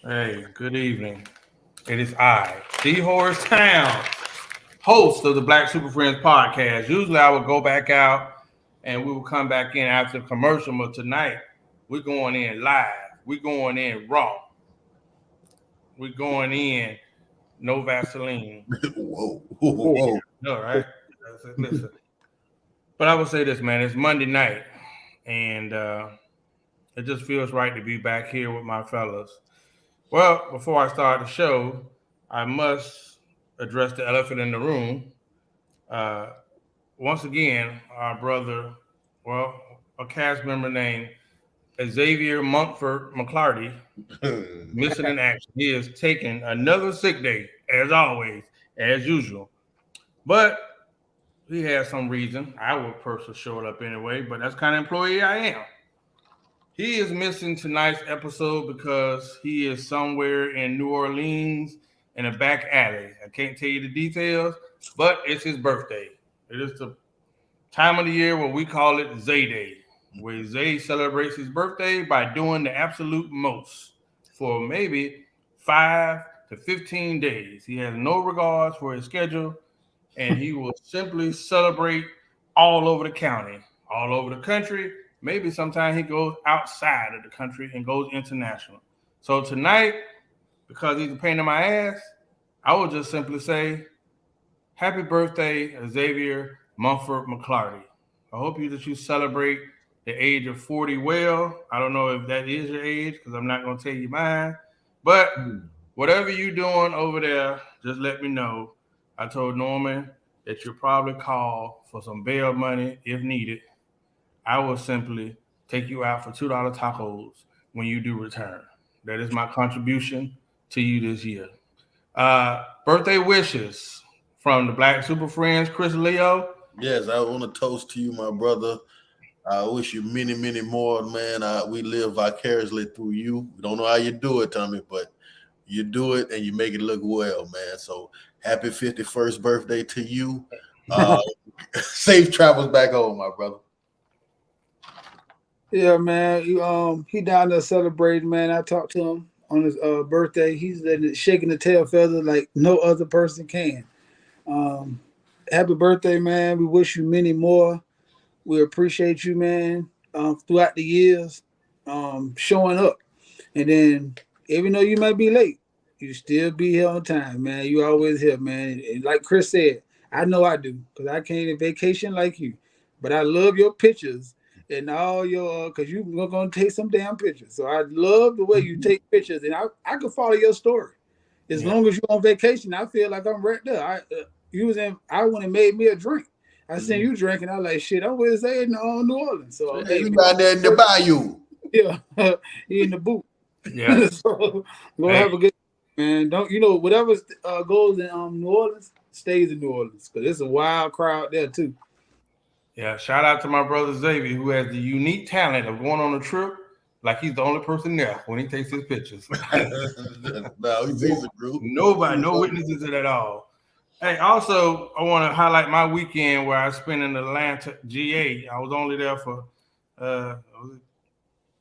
Hey, good evening. It is I, D Horace Town, host of the Black Super Friends podcast. Usually I would go back out and we will come back in after the commercial, but tonight we're going in live. We're going in raw. We're going in no Vaseline. Whoa, Yeah, whoa. no, right? Listen. But I will say this, man. It's Monday night, and it just feels right to be back here with my fellas. Well, before I start the show, I must address the elephant in the room. Uh, Once again, our brother, well, a cast member named Xavier Montfort McClarty, missing in action. He is taking another sick day, as always, as usual. But he has some reason. I would personally show it up anyway, but that's the kind of employee I am. He is missing tonight's episode because he is somewhere in New Orleans in a back alley. I can't tell you the details, but it's his birthday. It is the time of the year where we call it Zay Day, where Zay celebrates his birthday by doing the absolute most for maybe 5 to 15 days. He has no regards for his schedule, and he will simply celebrate all over the county, all over the country. Maybe sometime he goes outside of the country and goes international. So tonight, because he's a pain in my ass, I will just simply say, happy birthday, Xavier Mumford McClarty. I hope that you celebrate the age of 40 well. I don't know if that is your age because I'm not going to tell you mine. But whatever you're doing over there, just let me know. I told Norman that you'll probably call for some bail money if needed. I will simply take you out for $2 tacos when you do return. That is my contribution to you this year. Birthday wishes from the Black Super Friends, Chris Leo. Yes, I want to toast to you, my brother. I wish you many, many more, man. We live vicariously through you. We don't know how you do it, Tommy, but you do it and you make it look well, man. So happy 51st birthday to you. Safe travels back home, my brother. Yeah, man. He down there celebrating, man. I talked to him on his birthday. He's shaking the tail feather like no other person can. Um, Happy birthday, man. We wish you many more. We appreciate you, man, throughout the years, showing up. And then, even though you might be late, you still be here on time, man. You always here, man. And like Chris said, I know I do because I can't in vacation like you. But I love your pictures and all your, because you're going to take some damn pictures. So I love the way you take pictures. And I can follow your story. As long as you're on vacation, I feel like I'm right there. I went and made me a drink. I seen you drinking. I like shit. I'm with say in New Orleans. So Hey, we down there in the bayou. Yeah, he in the boot. Yeah. So go have a good man. Don't whatever goes in New Orleans stays in New Orleans because it's a wild crowd there too. Yeah, shout out to my brother Xavier, who has the unique talent of going on a trip like he's the only person there when he takes his pictures. No, he's a group. Nobody, no witnesses to that at all. Hey, also, I want to highlight my weekend where I spent in Atlanta, GA. I was only there for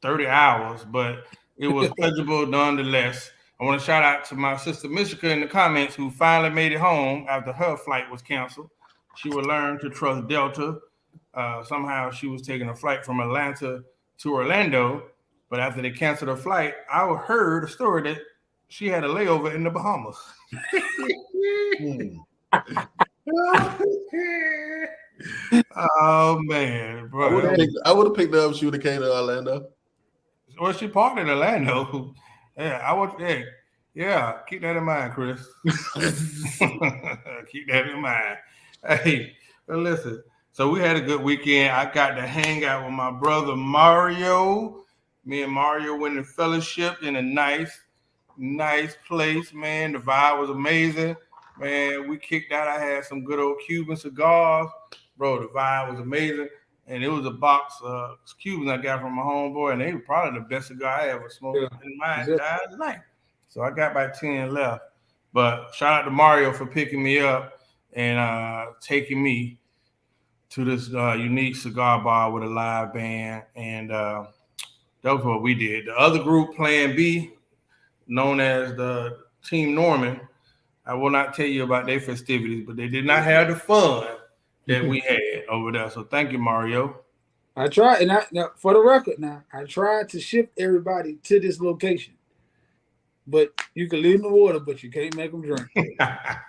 30 hours, but it was pleasurable nonetheless. I want to shout out to my sister Mishika in the comments who finally made it home after her flight was canceled. She will learn to trust Delta. Somehow she was taking a flight from Atlanta to Orlando, but after they canceled her flight, I heard a story that she had a layover in the Bahamas. Oh man, bro! I would have picked her up. She would have came to Orlando. Well, she parked in Orlando. Yeah, I would. Hey, yeah, keep that in mind, Chris. Keep that in mind. Hey, but listen. So we had a good weekend. I got to hang out with my brother Mario. Me and Mario went in fellowship in a nice place, man. The vibe was amazing. Man, we kicked out. I had some good old Cuban cigars. Bro, the vibe was amazing. And it was a box of Cubans I got from my homeboy, and they were probably the best cigar I ever smoked in my entire life. So I got about 10 left. But shout out to Mario for picking me up and taking me to this unique cigar bar with a live band. And that was what we did. The other group, Plan B, known as the Team Norman. I will not tell you about their festivities, but they did not have the fun that we had over there. So thank you, Mario. I tried, and now, for the record, now I tried to shift everybody to this location, but you can leave them the water, but you can't make them drink. And I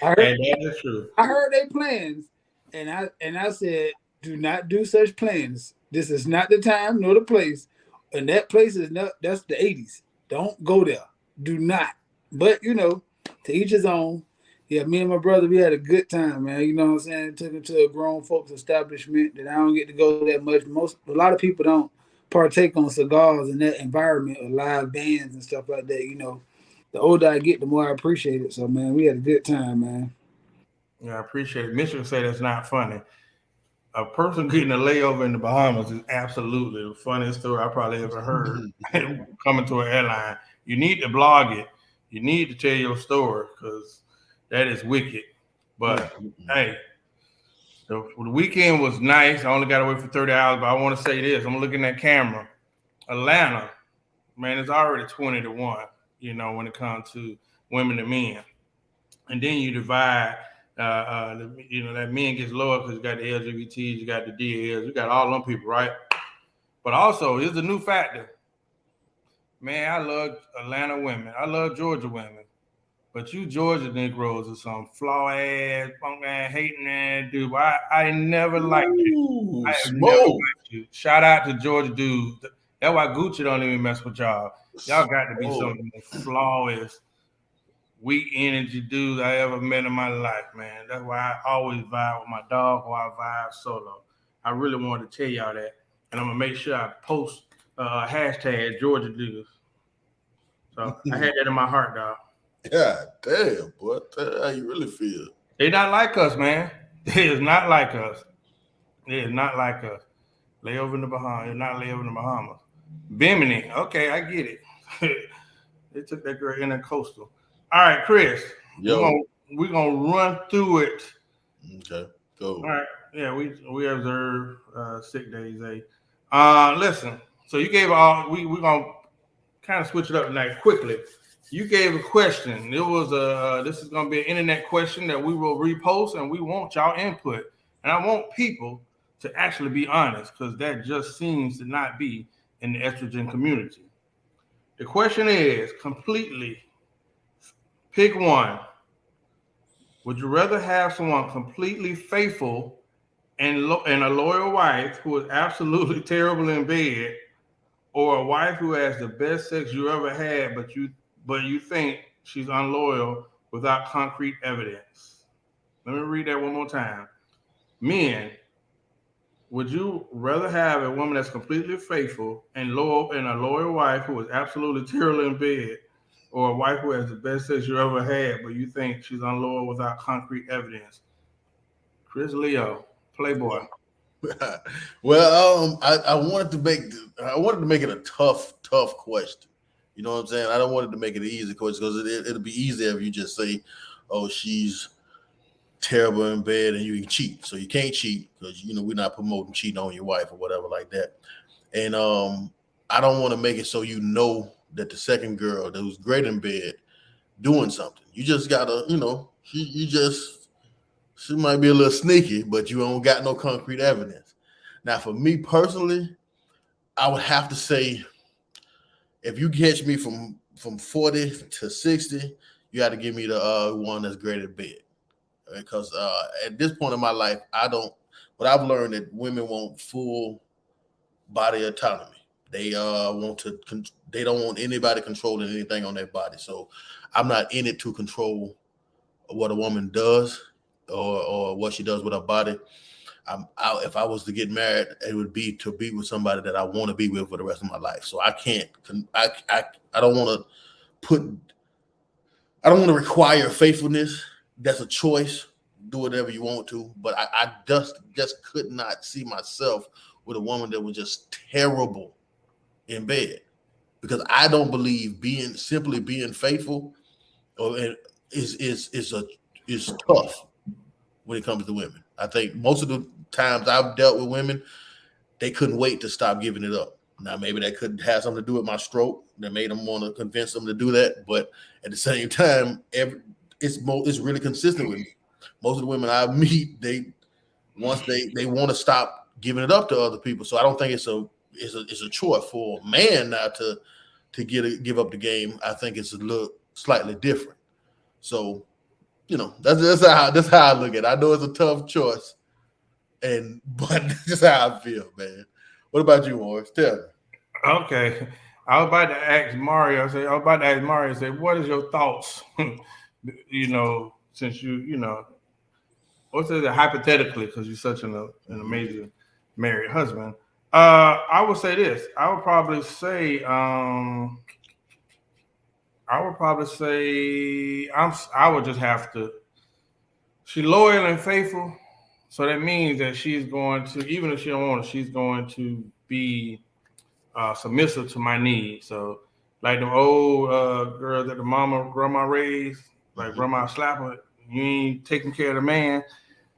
heard, that is true. I heard their plans, and I said, do not do such plans. This is not the time nor the place, and that place is not. That's the '80s. Don't go there. Do not. But to each his own. Yeah, me and my brother, we had a good time, man. You know what I'm saying? Took him to a grown folks establishment that I don't get to go that much. A lot of people don't partake on cigars in that environment or live bands and stuff like that. The older I get, the more I appreciate it. So, man, we had a good time, man. Yeah, I appreciate it. Mitchell say that's not funny. A person getting a layover in the Bahamas is absolutely the funniest story I probably ever heard coming to an airline. You need to blog it. You need to tell your story because that is wicked. But hey, the weekend was nice. I only got away for 30 hours, but I want to say this. I'm looking at camera. Atlanta, man, it's already 20-1, when it comes to women and men. And then you divide, that men gets lower because you got the LGBTs, you got the DLs, you got all them people, right? But also, here's a new factor. Man, I love Atlanta women. I love Georgia women. But you Georgia Negroes are some flaw ass, punk ass, hating ass dude. I never liked you. I have never liked you. Shout out to Georgia dudes. That's why Gucci don't even mess with y'all. Y'all got to be some of the most flawless, weak energy dudes I ever met in my life, man. That's why I always vibe with my dog or I vibe solo. I really wanted to tell y'all that. And I'm going to make sure I post hashtag Georgia dudes. So I had that in my heart, dog. God damn, boy. Tell how you really feel. They not like us, man. They is not like us. They is not like us. Layover in the Bahamas. They're not layover in the Bahamas. Bimini. Okay, I get it. They took that girl in a coastal. All right, Chris. We're gonna run through it. Okay, go. All right. Yeah, we observe sick days, Listen, so you gave we're gonna kind of switch it up tonight quickly. You gave a question. It was this is going to be an internet question that we will repost, and we want y'all input. And I want people to actually be honest because that just seems to not be in the estrogen community. The question is completely pick one. Would you rather have someone completely faithful and a loyal wife who is absolutely terrible in bed, or a wife who has the best sex you ever had, but you think she's unloyal without concrete evidence? Let me read that one more time. Men, would you rather have a woman that's completely faithful and loyal and a loyal wife who is absolutely terrible in bed, or a wife who has the best sex you ever had, but you think she's unloyal without concrete evidence? Chris Leo, Playboy. Well, I wanted to make it a tough question. You know what I'm saying? I don't want it to make it an easy question because it'll be easier if you just say, "Oh, she's terrible in bed," and you can cheat. So you can't cheat because we're not promoting cheating on your wife or whatever like that. And I don't want to make it so that the second girl that was great in bed doing something. You just gotta, she might be a little sneaky, but you don't got no concrete evidence. Now, for me personally, I would have to say, if you catch me from 40 to 60, you got to give me the one that's great in bed. Because at this point in my life, what I've learned that women want full body autonomy. They they don't want anybody controlling anything on their body. So I'm not in it to control what a woman does or what she does with her body. If I was to get married, it would be to be with somebody that I want to be with for the rest of my life. So I can't. I don't want to require faithfulness. That's a choice. Do whatever you want to, but I just could not see myself with a woman that was just terrible in bed, because I don't believe simply being faithful is tough when it comes to women. I think most of the times I've dealt with women, they couldn't wait to stop giving it up. Now, maybe that could have something to do with my stroke that made them want to convince them to do that. But at the same time, it's really consistent with me. Most of the women I meet, they want to stop giving it up to other people. So I don't think it's a chore for a man now to give up the game. I think it's a little slightly different. So, that's how I look at it. I know it's a tough choice, but that's how I feel, man. What about you, Morris? Tell me. Okay. I was about to ask Mario. Say, what is your thoughts? Since what's it hypothetically, because you're such an amazing married husband. I would say this. I would probably say I would just have to. She's loyal and faithful, so that means that she's going to, even if she don't want it, she's going to be submissive to my needs. So, like the old girl that the grandma raised, like grandma slap her, you ain't taking care of the man.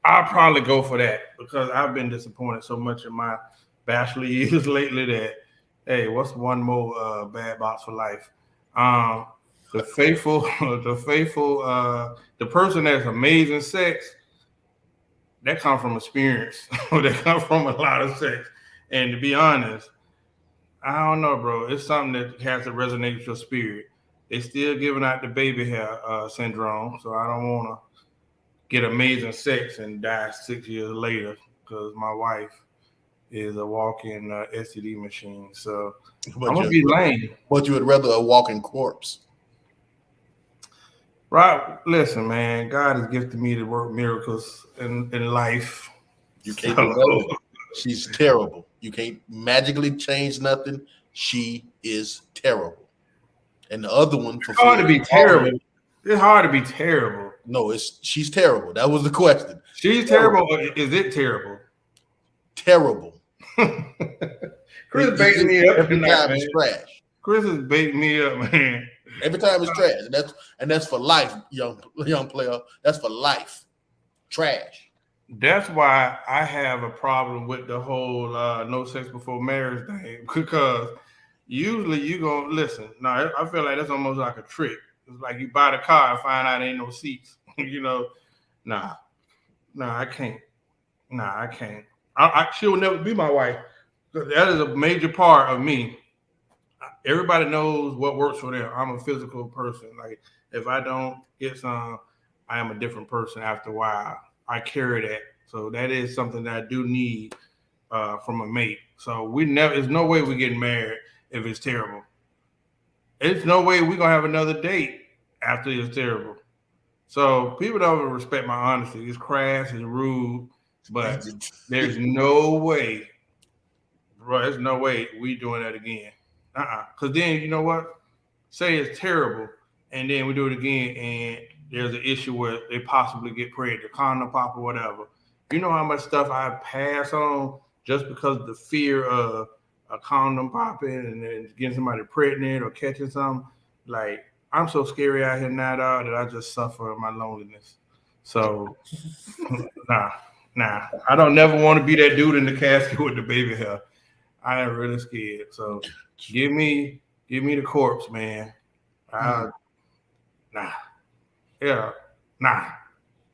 I'll probably go for that because I've been disappointed so much in my bachelor years lately that, hey, what's one more bad box for life? The person that's amazing sex, that comes from experience. That comes from a lot of sex. And to be honest, I don't know, bro. It's something that has to resonate with your spirit. They still giving out the baby hair syndrome, so I don't want to get amazing sex and die 6 years later because my wife is a walking STD machine. So I'm gonna be lame. But you would rather a walking corpse. Right. Listen, man, God has gifted me to work miracles in life. You can't do that. She's terrible. You can't magically change nothing. She is terrible. And the other one, it's hard to be terrible. It's hard to be terrible. No, she's terrible. That was the question. She's terrible. Or is it terrible? Terrible. Chris baiting me up every time. It's trash. Chris is baiting me up, man. Every time it's trash. That's for life, young player. That's for life. Trash. That's why I have a problem with the whole no sex before marriage thing, because usually you gonna listen. Now I feel like that's almost like a trick. It's like you buy the car and find out there ain't no seats. Nah, I can't. I can't. She will never be my wife. That is a major part of me. Everybody knows what works for them. I'm a physical person. Like if I don't get some, I am a different person after a while. I carry that. So that is something that I do need from a mate. So there's no way we're getting married if it's terrible. There's no way we're gonna have another date after it's terrible. So people don't respect my honesty. It's crass, it's rude, but there's no way, bro. There's no way we doing that again. Because then you know what? Say it's terrible, and then we do it again, and there's an issue where they possibly get pregnant, the condom pop or whatever. You know how much stuff I pass on just because of the fear of a condom popping and then getting somebody pregnant or catching something. Like, I'm so scary out here now, dog, that I just suffer my loneliness. So, nah. I don't never want to be that dude in the casket with the baby hair. I am really scared. So, give me the corpse, man.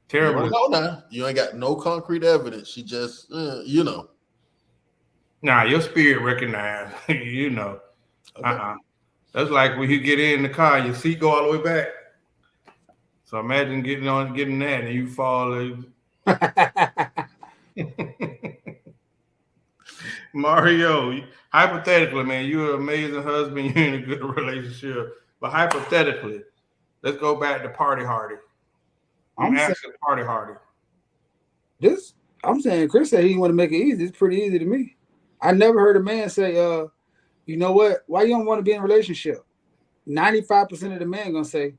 Terrible. You ain't got no concrete evidence. She just, Nah, your spirit recognized, Okay. That's like when you get in the car, your seat go all the way back. So imagine getting that and you fall. Mario, hypothetically, man, you're an amazing husband. You're in a good relationship. But hypothetically, let's go back to Party Hardy. I'm asking Party Hardy. I'm saying Chris said he want to make it easy. It's pretty easy to me. I never heard a man say, you know what? Why you don't want to be in a relationship? 95% of the men gonna say,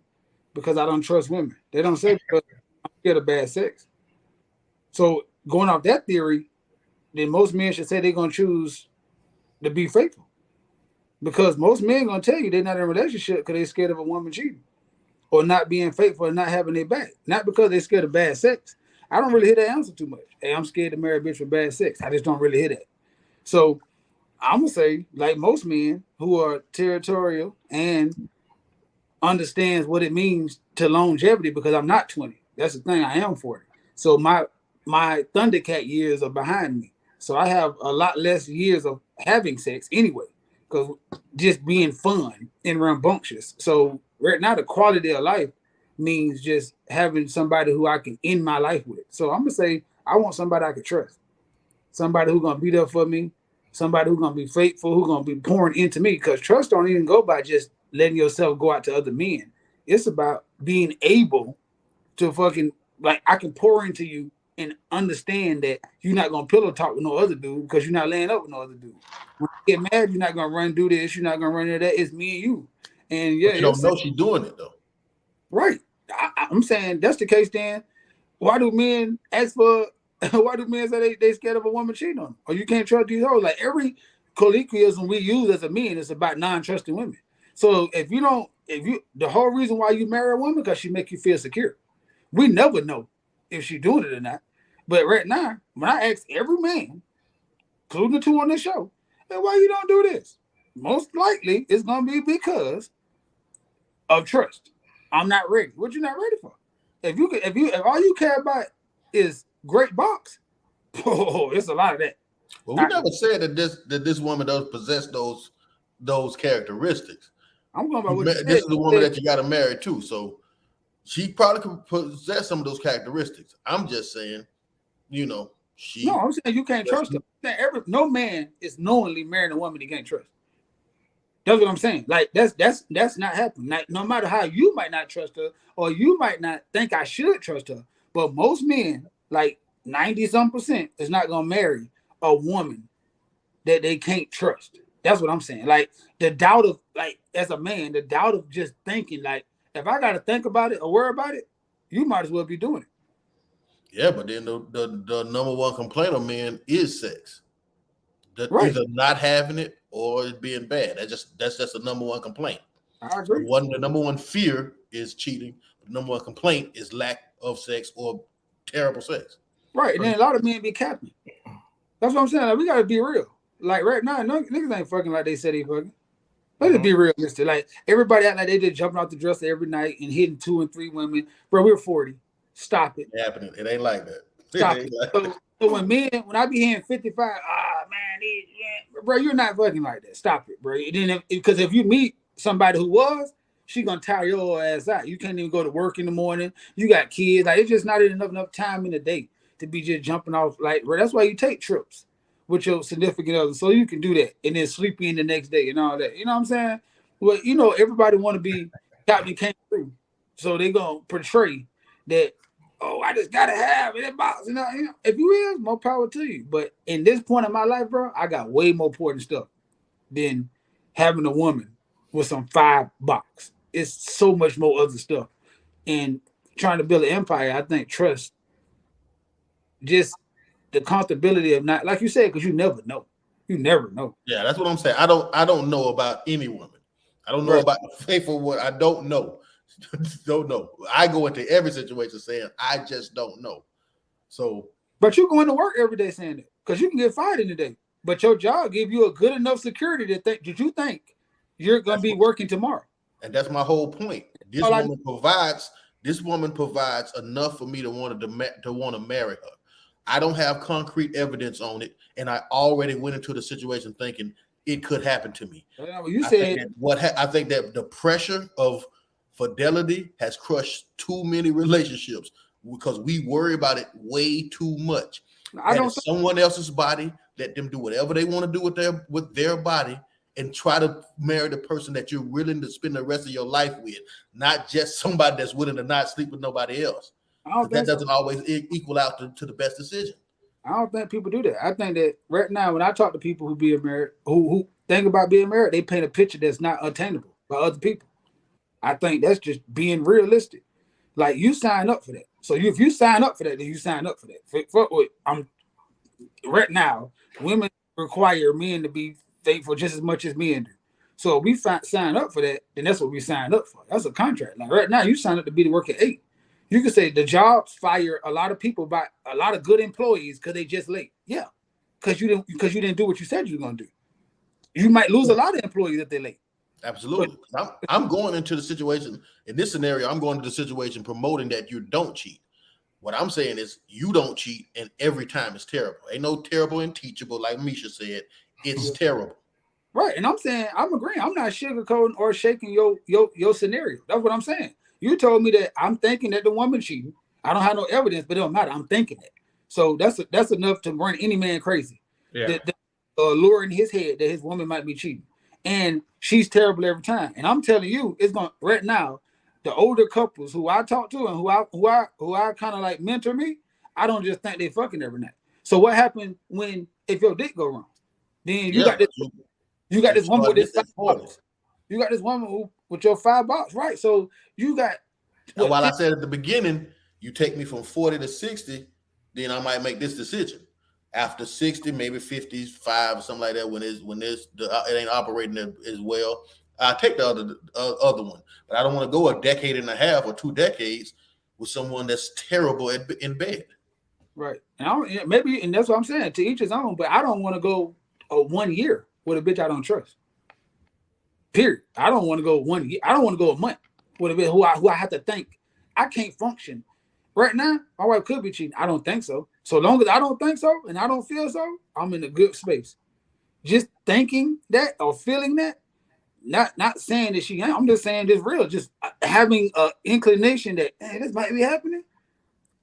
because I don't trust women. They don't say because I'm scared of bad sex. So going off that theory, then most men should say they're gonna choose to be faithful. Because most men gonna tell you they're not in a relationship because they're scared of a woman cheating or not being faithful and not having their back. Not because they're scared of bad sex. I don't really hear that answer too much. Hey, I'm scared to marry a bitch with bad sex. I just don't really hear that. So I'm gonna say, like most men who are territorial and understands what it means to longevity, because I'm not 20. That's the thing. I am 40. So my Thundercat years are behind me. So I have a lot less years of having sex anyway, because just being fun and rambunctious. So right now, the quality of life means just having somebody who I can end my life with. So I'm gonna say I want somebody I can trust, somebody who's gonna be there for me, somebody who's gonna be faithful, who's gonna be pouring into me. Because trust don't even go by just letting yourself go out to other men. It's about being able to fucking, like, I can pour into you and understand that you're not gonna pillow talk with no other dude because you're not laying up with no other dude. When you get mad, you're not gonna run do this, you're not gonna run into that. It's me and you. And yeah, but you don't know she's doing it though. Right. I'm saying that's the case. Then why do men ask for? Why do men say they scared of a woman cheating on them? Or you can't trust these hoes? Like every colloquialism we use as a man is about non-trusting women. So if the whole reason why you marry a woman because she make you feel secure. We never know if she's doing it or not. But right now, when I ask every man, including the two on this show, hey, why you don't do this? Most likely it's gonna be because of trust. I'm not ready. What you not ready for? If all you care about is great box, oh, it's a lot of that. Well, we never said that this woman does possess those characteristics. I'm going by what this is the woman that you got to marry too, so she probably could possess some of those characteristics. I'm just saying, No, I'm saying you can't trust her. No man is knowingly marrying a woman he can't trust. That's what I'm saying. Like that's not happening. Like, no matter how you might not trust her, or you might not think I should trust her, but most men, like 90-some%, is not gonna marry a woman that they can't trust. That's what I'm saying. Like the doubt of, like, as a man, the doubt of just thinking, like, if I gotta think about it or worry about it, you might as well be doing it. Yeah, but then the number one complaint of men is sex. Right. Either not having it or it being bad. That's just the number one complaint. I agree. The number one fear is cheating. The number one complaint is lack of sex or terrible sex. Right. And then a lot of men be capping. That's what I'm saying. Like, we gotta be real. Like right now, niggas ain't fucking like they said they fucking. Let's be realistic. Like everybody act like they just jumping off the dresser every night and hitting 2 and 3 women. Bro, we're 40. Stop it. Happening. It ain't like that. Stop it. So when I be hearing 55, man, bro, you're not fucking like that. Stop it, bro. Because if you meet somebody who was, she gonna tire your ass out. You can't even go to work in the morning. You got kids. Like, it's just not enough time in the day to be just jumping off. Like, bro, that's why you take trips with your significant other, so you can do that and then sleep in the next day and all that. You know what I'm saying? Well, everybody want to be Captain Kangaroo, so they gonna portray that. Oh, I just gotta have it in box. If you is, more power to you. But in this point in my life, bro, I got way more important stuff than having a woman with some 5 box. It's so much more other stuff. And trying to build an empire, I think trust, just the comfortability of not, like you said, because you never know. You never know. Yeah, that's what I'm saying. I don't know about any woman. I don't know about the faithful one. I don't know. Don't know. I go into every situation saying I just don't know. So, but you go into work every day saying it because you can get fired in the day. But your job give you a good enough security that you think you're gonna be working tomorrow. And that's my whole point. This woman provides enough for me to want to marry her. I don't have concrete evidence on it, and I already went into the situation thinking it could happen to me. I think that the pressure of fidelity has crushed too many relationships because we worry about it way too much. Someone else's body, let them do whatever they want to do with their body, and try to marry the person that you're willing to spend the rest of your life with, not just somebody that's willing to not sleep with nobody else. That doesn't always equal out to the best decision. I don't think people do that. I think that right now, when I talk to people who being married, who think about being married, they paint a picture that's not attainable by other people. I think that's just being realistic. Like, you sign up for that. So if you sign up for that, then you sign up for that. Right now, women require men to be faithful just as much as men do. So if we sign up for that, then that's what we signed up for. That's a contract. Like right now, you sign up to be to work at 8. You can say the jobs fire a lot of people by a lot of good employees because they just late. Yeah, because you didn't do what you said you were gonna do. You might lose a lot of employees if they're late. Absolutely. I'm going into the situation in this scenario. I'm going to the situation promoting that you don't cheat. What I'm saying is you don't cheat, and every time it's terrible. Ain't no terrible and teachable, like Misha said. It's terrible. Right. And I'm saying, I'm agreeing. I'm not sugarcoating or shaking your scenario. That's what I'm saying. You told me that I'm thinking that the woman cheating. I don't have no evidence, but it don't matter. I'm thinking it. So that's enough to run any man crazy. Yeah. The lure in his head that his woman might be cheating. And she's terrible every time. And I'm telling you, it's going right now, the older couples who I talk to and who I kind of like mentor me, I don't just think they fucking every night. So what happened if your dick go wrong? Then you got this woman with this $5. You got this woman with your $5, right? So you got. While I said at the beginning, you take me from 40 to 60, then I might make this decision. After 60, maybe 55 or something like that, when it ain't operating as well, I'll take the other one. But I don't want to go a decade and a half or 2 decades with someone that's terrible in bed. Right. And maybe, and that's what I'm saying, to each his own, but I don't want to go 1 year with a bitch I don't trust. Period. I don't want to go 1 year. I don't want to go a month with a bitch who I have to think. I can't function. Right now, my wife could be cheating. I don't think so. So long as I don't think so and I don't feel so, I'm in a good space. Just thinking that or feeling that, not saying that she ain't. I'm just saying this real. Just having an inclination that, hey, this might be happening.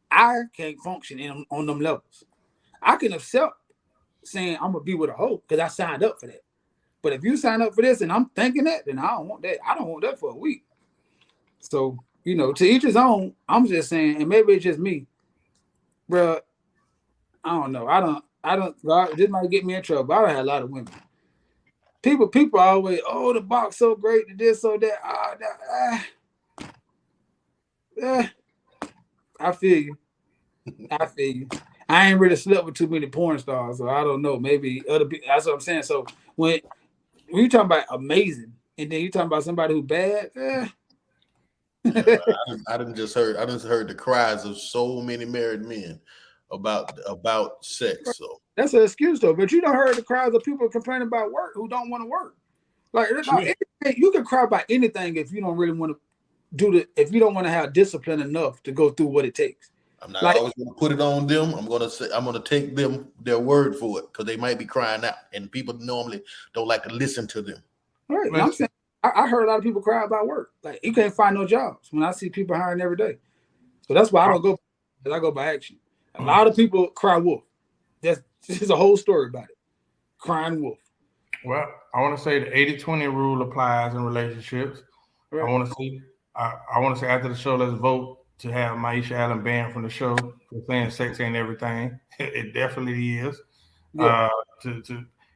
I can't function on them levels. I can accept saying I'm gonna be with a hoe because I signed up for that. But if you sign up for this and I'm thinking that, then I don't want that. I don't want that for a week. So, to each his own. I'm just saying, and maybe it's just me, bro. I don't know. I don't. God, this might get me in trouble. I done had a lot of women. People always, oh, the box so great, the this, so that. I feel you. I ain't really slept with too many porn stars, so I don't know. Maybe other people. That's what I'm saying. So when you talking about amazing, and then you talking about somebody who bad, I didn't just heard the cries of so many married men about sex. So that's an excuse though. But you don't heard the cries of people complaining about work who don't want to work. Like you can cry about anything if you don't really want to if you don't want to have discipline enough to go through what it takes. I'm not always going to put it on them. I'm going to take their word for it because they might be crying out, and people normally don't like to listen to them. Right. I'm saying I heard a lot of people cry about work. Like you can't find no jobs when I see people hiring every day. So that's why I don't go. I go by action. A lot of people cry wolf. There's a whole story about it. Crying wolf. Well, I want to say the 80-20 rule applies in relationships. Right. I want to say after the show, let's vote to have Maisha Allen banned from the show for saying sex ain't everything. It definitely is. Yeah.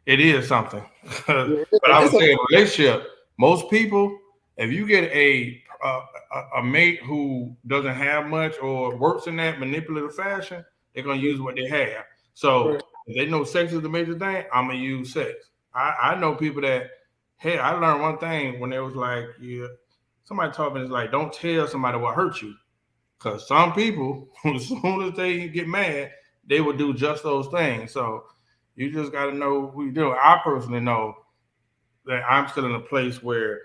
It is something. But I would say in a relationship, most people, if you get a mate who doesn't have much or works in that manipulative fashion, they're gonna use what they have. So if they know sex is the major thing, I'm gonna use sex. I know people that, hey, I learned one thing when they was like, somebody told me, it's like, don't tell somebody what hurt you. Because some people, as soon as they get mad, they will do just those things. So you just got to know who you're doing. I personally know that I'm still in a place where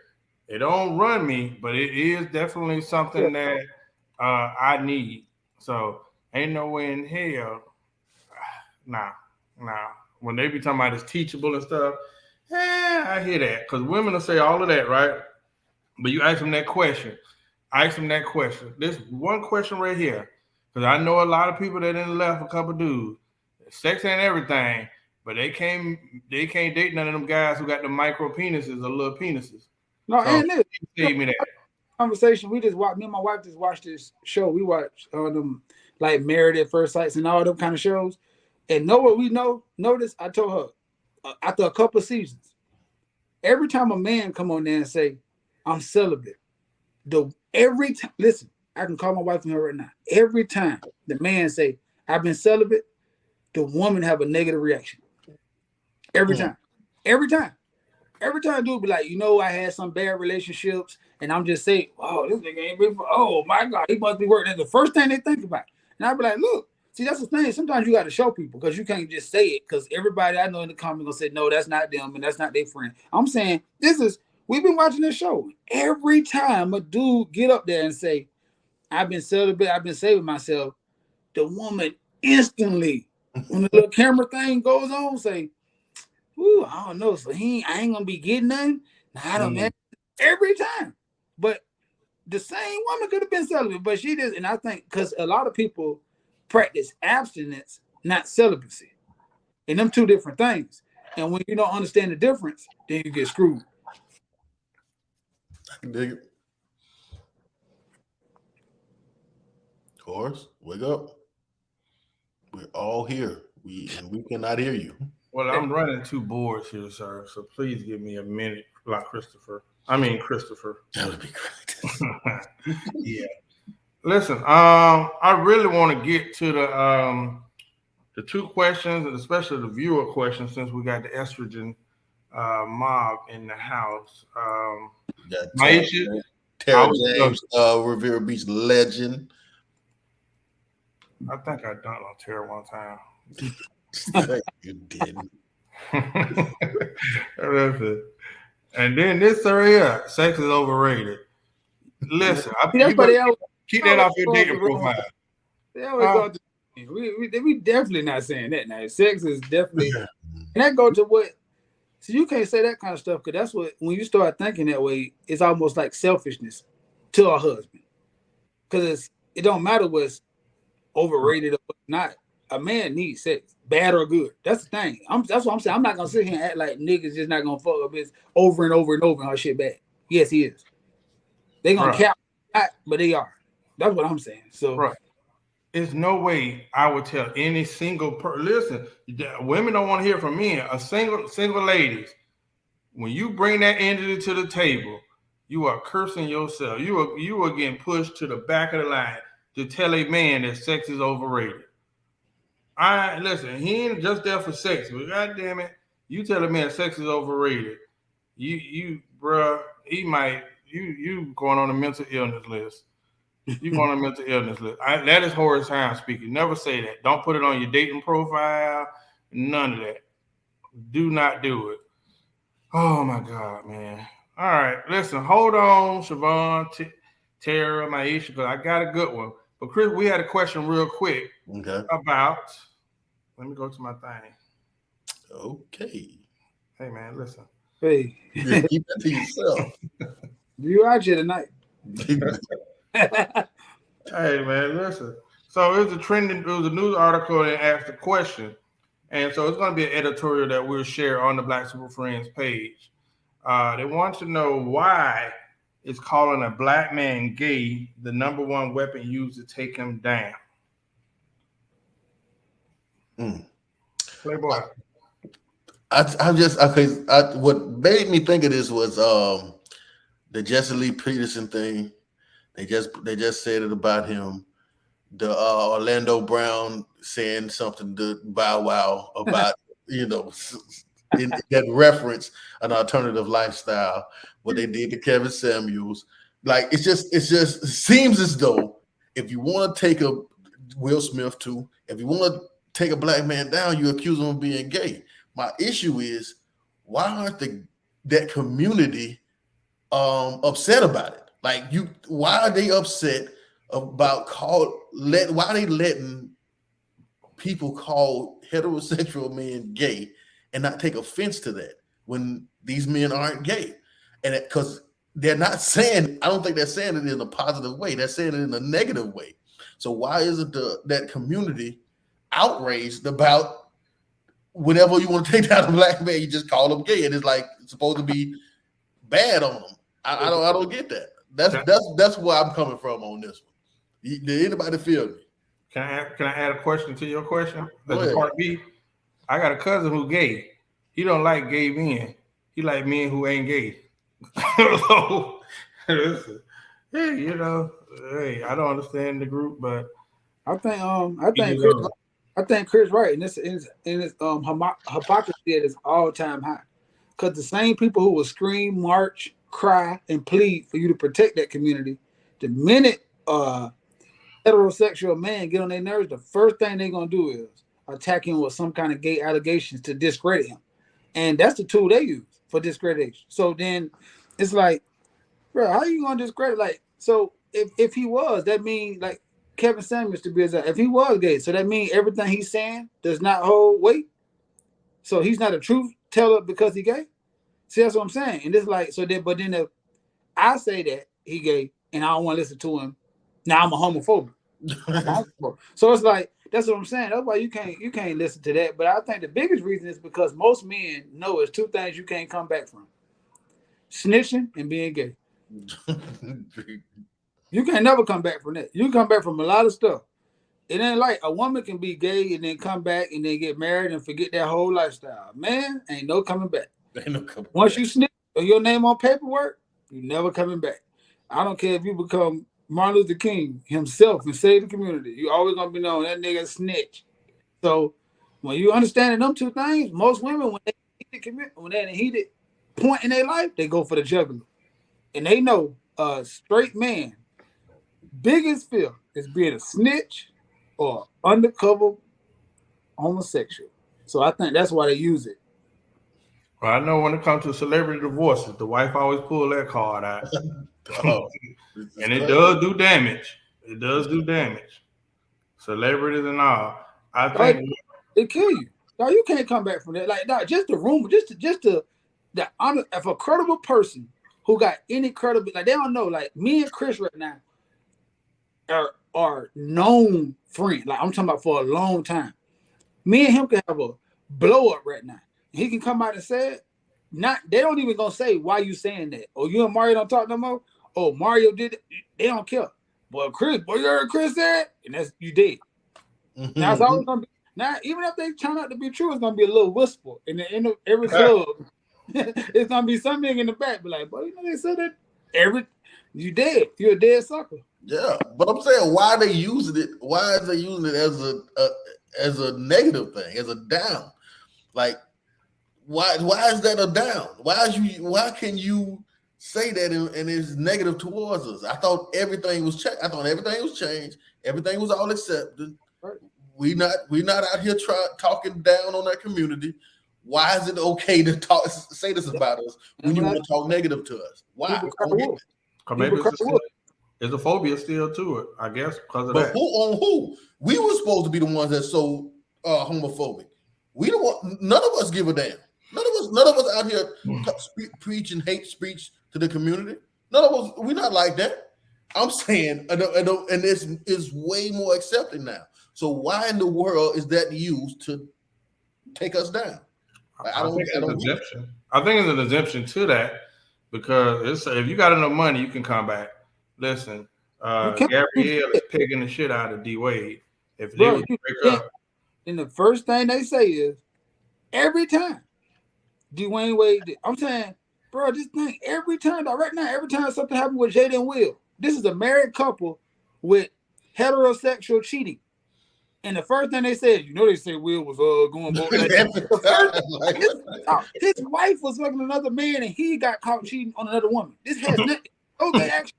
it don't run me, but it is definitely something that I need. So ain't no way in hell. Nah. When they be talking about it's teachable and stuff, I hear that. Because women will say all of that, right? But you ask them that question. This one question right here, because I know a lot of people that didn't left a couple dudes. Sex ain't everything, but they can't date none of them guys who got the micro penises or little penises. No, so, and this gave me that conversation. We just watched. Me and my wife just watched this show. We watched them like Married at First Sight and all them kind of shows. And know what we know? Notice I told her after a couple of seasons, every time a man come on there and say, "I'm celibate," every time, listen, I can call my wife from her right now. Every time the man say, "I've been celibate," the woman have a negative reaction. Every time, dude be like, I had some bad relationships, and I'm just saying, "Oh, this nigga ain't been. Oh my God, he must be working." That's the first thing they think about. And I be like, "Look, See, that's the thing. Sometimes you got to show people because you can't just say it because everybody I know in the comments gonna say, no, that's not them and that's not their friend. I'm saying we've been watching this show. Every time a dude get up there and say, I've been celibate, I've been saving myself, the woman instantly, when the little camera thing goes on, say, ooh, I don't know. So I ain't gonna be getting nothing. Nah, I don't man. Every time. But the same woman could have been celibate, but she did, and I think because a lot of people practice abstinence, not celibacy. And them two different things. And when you don't understand the difference, then you get screwed. I can dig it. Horace, wake up. We're all here. We cannot hear you. Well, I'm running 2 boards here, sir. So please give me a minute, like Christopher. That would be great. Yeah. Listen, I really want to get to the 2 questions, and especially the viewer questions, since we got the estrogen mob in the house. Tara James, Revere Beach legend. I think I dunked on Tara one time. You didn't. And then this area, sex is overrated. Listen, keep that off your dating profile. They always go to, we definitely not saying that now. Sex is definitely, and that go to what. So you can't say that kind of stuff because that's what, when you start thinking that way, it's almost like selfishness to a husband. Because it don't matter what's overrated or what's not. A man needs sex, bad or good. That's the thing. That's what I'm saying. I'm not gonna sit here and act like niggas just not gonna fuck up his over and over and over and her shit bad. Yes, he is. They gonna cap that, but they are. That's what I'm saying. So there's no way I would tell any single person. Listen, women don't want to hear from men. A single ladies, when you bring that energy to the table, you are cursing yourself. You are getting pushed to the back of the line to tell a man that sex is overrated. Listen, he ain't just there for sex, but God damn it, you tell a man sex is overrated. You going on a mental illness list. You going on a mental illness list. That is Horace Hound speaking. Never say that. Don't put it on your dating profile. None of that. Do not do it. Oh my God, man. All right, listen. Hold on, Siobhan, Tara, Maisha, because I got a good one. But Chris, we had a question real quick about. Let me go to my thing. Okay. Hey man, listen. Hey, keep that to yourself. You out here tonight? Hey man, listen. So it was a news article that asked a question, and so it's going to be an editorial that we'll share on the Black Super Friends page. They want to know why is calling a black man gay the number one weapon used to take him down. Playboy. What made me think of this was the Jesse Lee Peterson thing. They just said it about him. The Orlando Brown saying something to Bow Wow about in that reference an alternative lifestyle. What they did to Kevin Samuels, like it seems as though if you want to take a Will Smith too, if you want to take a black man down, you accuse him of being gay. My issue is why aren't that community upset about it? Like why are they upset about why are they letting people call heterosexual men gay and not take offense to that when these men aren't gay? And because they're not saying, I don't think they're saying it in a positive way. They're saying it in a negative way. So why isn't that community outraged about whenever you want to take down a black man, you just call them gay, and it's supposed to be bad on them? I don't get that. That's where I'm coming from on this one. Did anybody feel me? Can I add a question to your question? That's part B. I got a cousin who's gay. He don't like gay men. He like men who ain't gay. So, listen, hey, I don't understand the group, but I think Chris right, and this hypocrisy at its all-time high. Because the same people who will scream, march, cry, and plead for you to protect that community, the minute heterosexual man get on their nerves, the first thing they're gonna do is attack him with some kind of gay allegations to discredit him. And that's the tool they use for discreditation. So then it's like, bro, how you gonna discredit? Like, so if he was, that means like Kevin Samuels to be if he was gay, so that means everything he's saying does not hold weight. So he's not a truth teller because he gay. See, that's what I'm saying. And it's like, so then, but then if I say that he gay and I don't want to listen to him, now I'm a homophobe. So it's like, that's what I'm saying. That's why you can't listen to that. But I think the biggest reason is because most men know it's two things you can't come back from: snitching and being gay. You can never come back from that. You can come back from a lot of stuff. It ain't like a woman can be gay and then come back and then get married and forget that whole lifestyle. Man, ain't no coming back. Once you snitch or your name on paperwork, you never coming back. I don't care if you become Martin Luther King himself and save the community. You always gonna be known that nigga snitch. So when you understand them two things, most women when they're in a heated point in their life, they go for the jugular, and they know a straight man biggest fear is being a snitch or undercover homosexual. So I think that's why they use it. Well, I know when it comes to celebrity divorces, the wife always pull that card out. And it does do damage. It does do damage. Celebrities and all. I think it kill you. No, you can't come back from that. Like, no, just the rumor, just the honor. If a credible person who got any credibility, like they don't know, like me and Chris right now are known friends. Like I'm talking about for a long time. Me and him can have a blow up right now. He can come out and say it. They don't even gonna say why you saying that. Or you and Mario don't talk no more. Oh, Mario did it. They don't care. But Chris, you heard Chris said, and that's you did. Now it's always gonna be. Now, even if they turn out to be true, it's gonna be a little whisper in the end of every club. It's gonna be something in the back, be like, "But you know they said that you dead. You're a dead sucker." Yeah, but I'm saying why they using it? Why is they using it as a negative thing, as a down? Like, why is that a down? Why can you say that and it's negative towards us? I thought everything was checked. I thought everything was changed. Everything was all accepted. Right. We not out here talking down on that community. Why is it okay to say this about us when you want to talk negative to us? Why? Maybe there's a phobia still to it, I guess, because of that. But who? We were supposed to be the ones that so homophobic. We don't want. None of us give a damn. None of us out here preaching hate speech to the community. None of us. We're not like that. I'm saying, and this is way more accepted now. So why in the world is that used to take us down? I think it's an exemption to that because if you got enough money, you can come back. Listen, Gabrielle is picking the shit out of D Wade. If they would break up, and the first thing they say is every time Dwayne Wade did. I'm saying, bro, this thing every time. Right now, every time something happened with Jada and Will, this is a married couple with heterosexual cheating. And the first thing they said, they say Will was going both his wife was fucking another man and he got caught cheating on another woman. This has nothing. Okay, actually,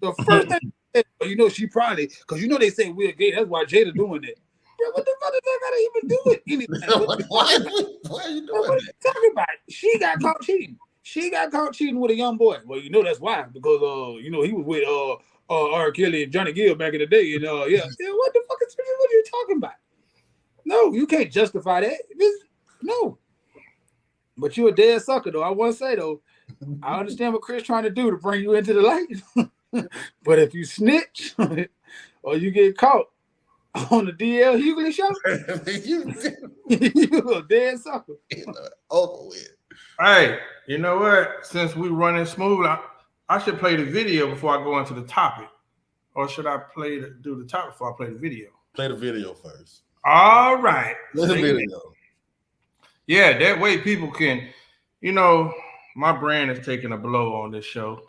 the first thing they said, she probably because they say Will gay. That's why Jada doing that. Bro, what the fuck does that gotta even do with anything? Why are you doing that? Talking about it. She got caught cheating. She got caught cheating with a young boy. Well, that's why because he was with R. Kelly and Johnny Gill back in the day, and what the fuck is what are you talking about? No, you can't justify that. No. But you're a dead sucker, though. I want to say though, I understand what Chris trying to do to bring you into the light. But if you snitch or you get caught on the DL Hughley show, you a dead sucker. Over with. Hey, you know what? Since we running smooth, I should play the video before I go into the topic. Or should I do the topic before I play the video? Play the video first. All right. Play the video. Yeah, that way people can, my brand is taking a blow on this show.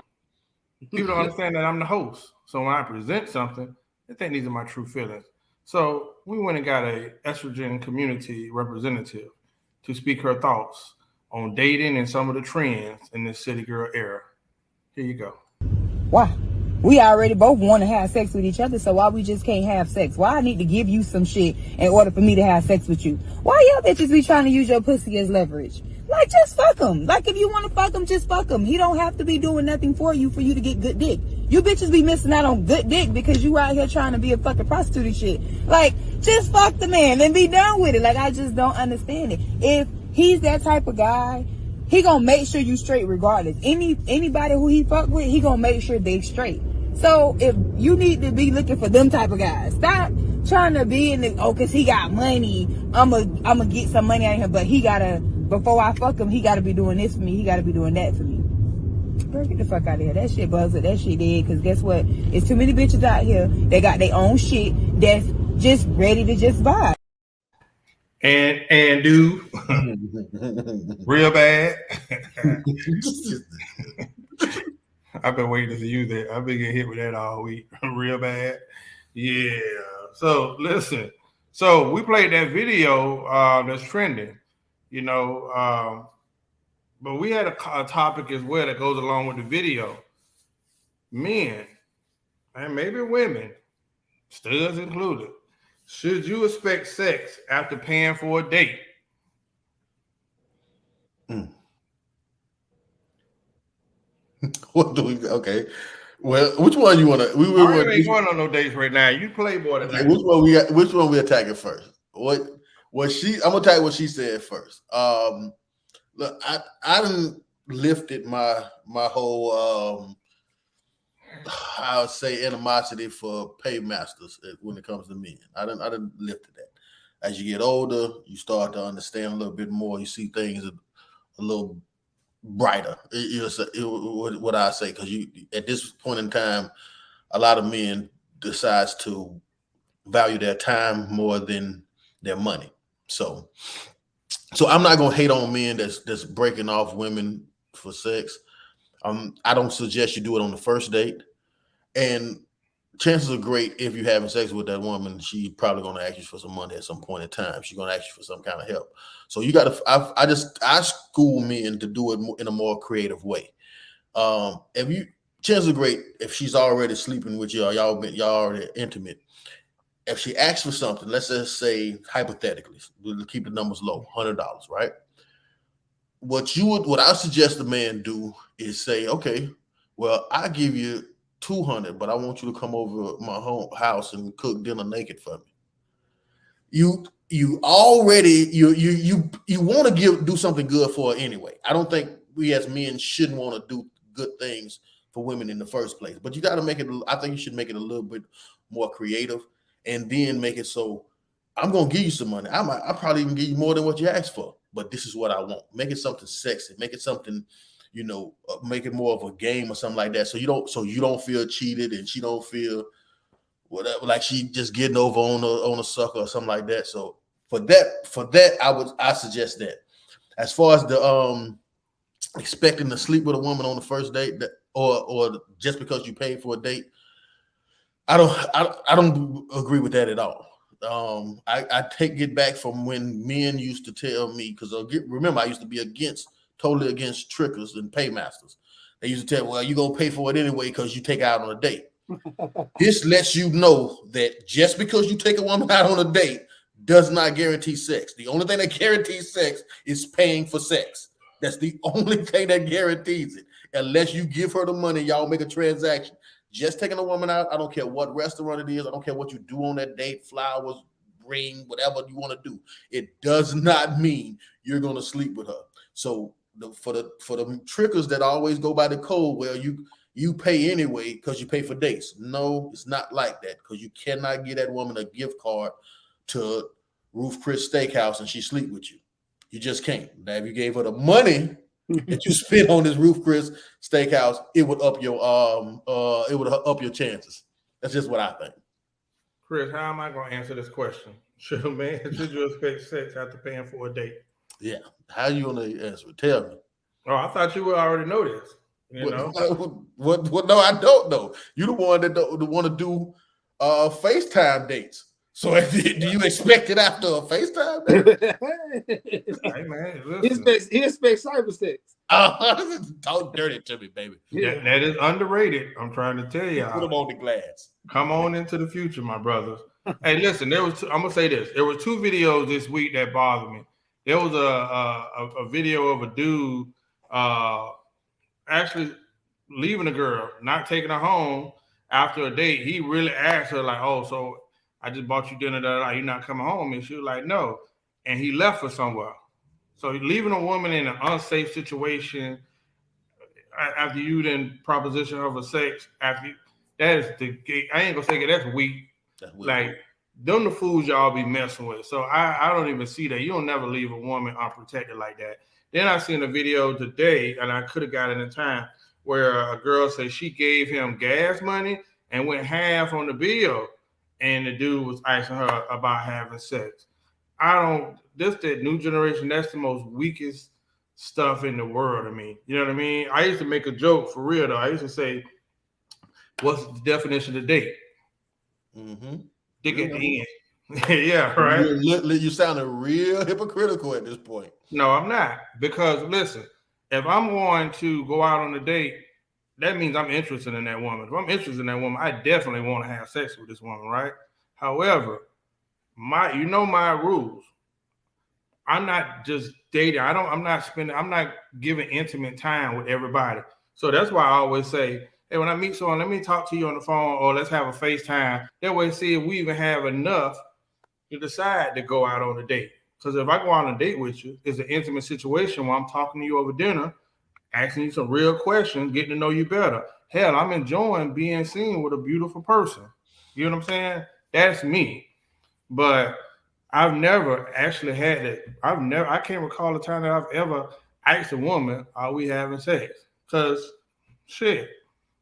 People don't understand that I'm the host. So when I present something, they think these are my true feelings. So we went and got a estrogen community representative to speak her thoughts on dating and some of the trends in this city girl era. Here you go. Why? We already both want to have sex with each other, so why we just can't have sex? Why I need to give you some shit in order for me to have sex with you? Why y'all bitches be trying to use your pussy as leverage? Like, just fuck him. Like, if you want to fuck him, just fuck him. He don't have to be doing nothing for you to get good dick. You bitches be missing out on good dick because you out here trying to be a fucking prostitute and shit. Like, just fuck the man and be done with it. Like, I just don't understand it. If he's that type of guy, he gonna make sure you straight regardless. Anybody who he fuck with, he gonna make sure they straight. So if you need to be looking for them type of guys, stop trying to be in the, cause he got money, I'ma get some money out of him, but he gotta, before I fuck him, he gotta be doing this for me, he gotta be doing that for me. Girl, get the fuck out of here. That shit buzzed, that shit dead, cause guess what? It's too many bitches out here, they got their own shit that's just ready to just buy. And do real bad. I've been waiting to use that. I've been getting hit with that all week. Real bad. Yeah. So listen. So we played that video that's trending, you know. But we had a topic as well that goes along with the video. Men, and maybe women, studs included, should you expect sex after paying for a date? What do we? Okay. Well, which one you want to? We ain't going on no dates right now. You playboy tonight. Okay, which one we got? Which one we attacking first? What she? I'm gonna attack what she said first. Look, I done lifted my whole I would say animosity for paymasters when it comes to men. I done lifted that. As you get older, you start to understand a little bit more. You see things a little brighter. What I say, because you at this point in time, a lot of men decides to value their time more than their money. So I'm not gonna hate on men that's breaking off women for sex. I don't suggest you do it on the first date. And chances are great if you're having sex with that woman, she's probably gonna ask you for some money at some point in time. She's gonna ask you for some kind of help. So you gotta. I school men to do it in a more creative way. Chances are great if she's already sleeping with you, or y'all already intimate. If she asks for something, let's just say hypothetically, we'll keep the numbers low, $100, right? What I suggest the man do is say, okay, well, I give you $200, but I want you to come over my home house and cook dinner naked for me. You already want to do something good for her anyway. I don't think we as men shouldn't want to do good things for women in the first place, but you got to make it. I think you should make it a little bit more creative, and then make it so I'm gonna give you some money. I probably even give you more than what you asked for, but this is what I want. Make it something sexy. Make it something, make it more of a game or something like that. So you don't feel cheated, and she don't feel whatever, like she just getting over on a sucker or something like that. So for that, I suggest that. As far as the expecting to sleep with a woman on the first date, or just because you paid for a date, I don't agree with that at all. I take it back from when men used to tell me, because remember I used to be totally against trickers and paymasters. They used to tell, well, you're gonna pay for it anyway because you take out on a date. This lets you know that just because you take a woman out on a date does not guarantee sex. The only thing that guarantees sex is paying for sex. That's the only thing that guarantees it. Unless you give her the money, y'all make a transaction. Just taking a woman out, I don't care what restaurant it is, I don't care what you do on that date, flowers, ring, whatever you want to do. It does not mean you're going to sleep with her. So for the trickers that always go by the code, well, you pay anyway because you pay for dates. No, it's not like that, because you cannot get that woman a gift card to Ruth Chris Steakhouse and she sleep with you. You just can't. Now, if you gave her the money that you spent on this Ruth Chris Steakhouse, it would up your chances. That's just what I think. Chris, how am I going to answer this question? Should you expect sex after paying for a date? Yeah. How you going to answer it? Tell me. Oh, I thought you would already know this. What? No, I don't know. You're the one that want to do FaceTime dates. So do you expect it after a FaceTime date? Hey man, he expects cyber sex. Talk dirty to me, baby. Yeah. That is underrated. I'm trying to tell you. Put them on the glass. Come on into the future, my brothers. Hey, listen, I'm gonna say this. There were 2 videos this week that bothered me. There was a video of a dude actually leaving a girl, not taking her home after a date. He really asked her, like, oh, so I just bought you dinner, you're not coming home? And she was like, no. And he left her somewhere. So leaving a woman in an unsafe situation after you then proposition her for sex, that is I ain't gonna say that's weak. Like, them the fools y'all be messing with. So I don't even see that. You don't never leave a woman unprotected like that. Then I seen a video today, and I could have got it in time, where a girl said she gave him gas money and went half on the bill, and the dude was asking her about having sex. That new generation, that's the most weakest stuff in the world to me. You know what I mean? I used to make a joke for real though. I used to say, what's the definition of date? Mm-hmm. Dick at the end. Yeah, right. You sounding real hypocritical at this point. No, I'm not. Because listen, if I'm going to go out on a date, that means I'm interested in that woman. If I'm interested in that woman, I definitely want to have sex with this woman, right? However, my rules. I'm not just dating. I'm not giving intimate time with everybody. So that's why I always say, hey, when I meet someone, let me talk to you on the phone, or let's have a FaceTime. That way, see if we even have enough to decide to go out on a date. Because if I go out on a date with you, it's an intimate situation where I'm talking to you over dinner, asking you some real questions, getting to know you better. Hell, I'm enjoying being seen with a beautiful person. You know what I'm saying? That's me. But I've never actually had it. I can't recall a time that I've ever asked a woman, are we having sex? Because shit,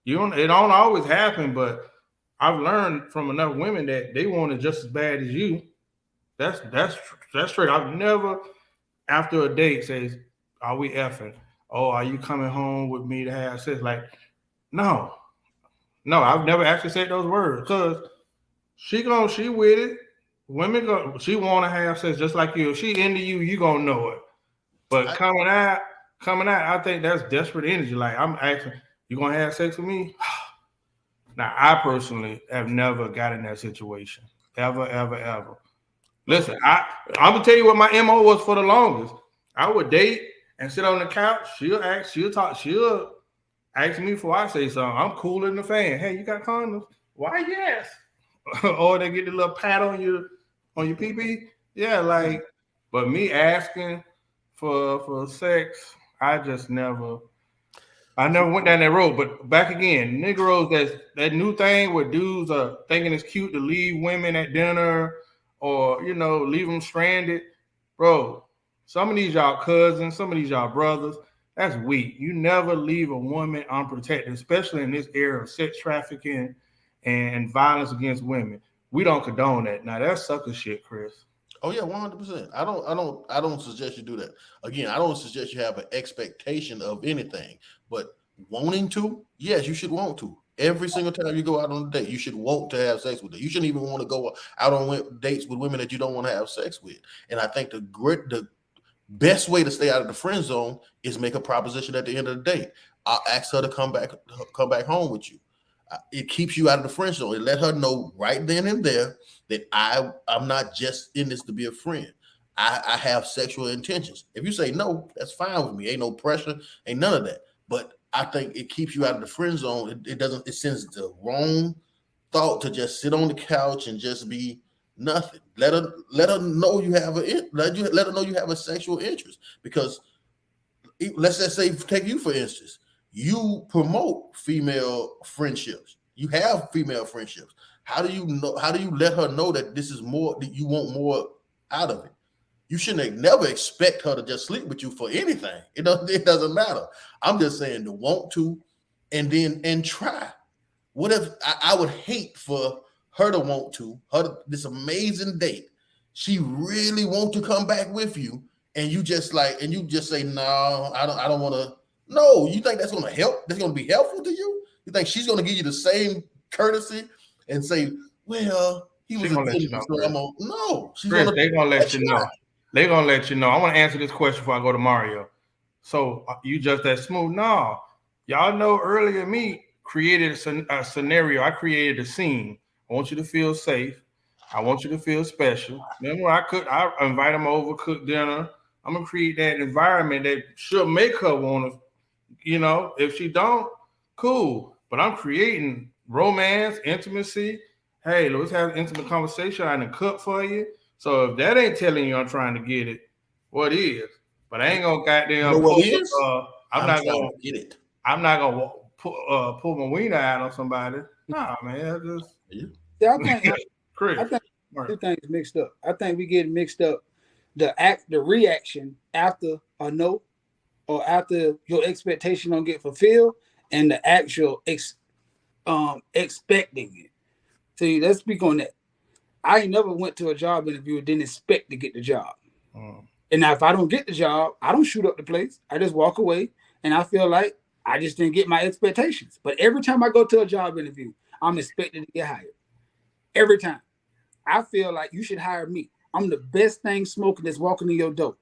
it don't always happen, but I've learned from enough women that they want it just as bad as you. That's straight. I've never, after a date, says, are we effing? Oh, are you coming home with me to have sex? Like, no, I've never actually said those words, because she with it. Women she want to have sex just like you. If she into you, you gonna know it. But coming out, I think that's desperate energy. Like, I'm asking, you gonna have sex with me? Now, I personally have never got in that situation. Ever. Listen, I'm gonna tell you what my MO was for the longest. I would date and sit on the couch. She'll ask me before I say something. I'm cooler than the fan. Hey, you got condoms? Why, yes. Or they get the little pat on your pee-pee. Yeah, like, but me asking for sex, I never went down that road. But back again, Negroes, that new thing where dudes are thinking it's cute to leave women at dinner, or leave them stranded. Bro, some of these y'all cousins, some of these y'all brothers, that's weak. You never leave a woman unprotected, especially in this era of sex trafficking and violence against women. We don't condone that. Now, that's sucker shit, Chris. Oh yeah, 100%. I don't suggest you do that. Again, I don't suggest you have an expectation of anything, but wanting to, yes, you should want to. Every single time you go out on a date, you should want to have sex with her. You shouldn't even want to go out on dates with women that you don't want to have sex with. And I think the best way to stay out of the friend zone is make a proposition at the end of the day. I'll ask her to come back home with you. It keeps you out of the friend zone. It let her know right then and there that I'm not just in this to be a friend. I have sexual intentions. If you say no, that's fine with me. Ain't no pressure, ain't none of that. But I think it keeps you out of the friend zone. It sends the wrong thought to just sit on the couch and just be nothing. Let her know you have let her know you have a sexual interest. Because let's just say, take you for instance. You promote female friendships. You have female friendships. How do you let her know that this is more, that you want more out of it? You shouldn't never expect her to just sleep with you for anything. It doesn't matter. I'm just saying to want to, and try. What if I would hate for her to want to, this amazing date, she really want to come back with you, and you just say, no, I don't want to. No, you think that's going to help? That's going to be helpful to you? You think she's going to give you the same courtesy and say, well, he was a no. Chris, they're going to let you know. They're going to let you know. I want to answer this question before I go to Mario. So you just that smooth. No, y'all know earlier me created a scenario. I created a scene. I want you to feel safe. I want you to feel special. Remember, I invite them over, cook dinner. I'm gonna create that environment that should make her want to, if she don't, cool. But I'm creating romance, intimacy. Hey, let's have an intimate conversation. I done cook for you. So if that ain't telling you I'm trying to get it, what is? But I ain't gonna goddamn. You know what is? I'm not gonna get it. I'm not gonna pull my wiener out on somebody. Nah, man. Yeah, I think Chris. two things mixed up. I think we get mixed up the reaction after a no or after your expectation don't get fulfilled and the actual expecting it. See, let's speak on that. I ain't never went to a job interview and didn't expect to get the job. And now if I don't get the job, I don't shoot up the place. I just walk away and I feel like I just didn't get my expectations. But every time I go to a job interview, I'm expected to get hired. Every time. I feel like you should hire me. I'm the best thing smoking that's walking in your door.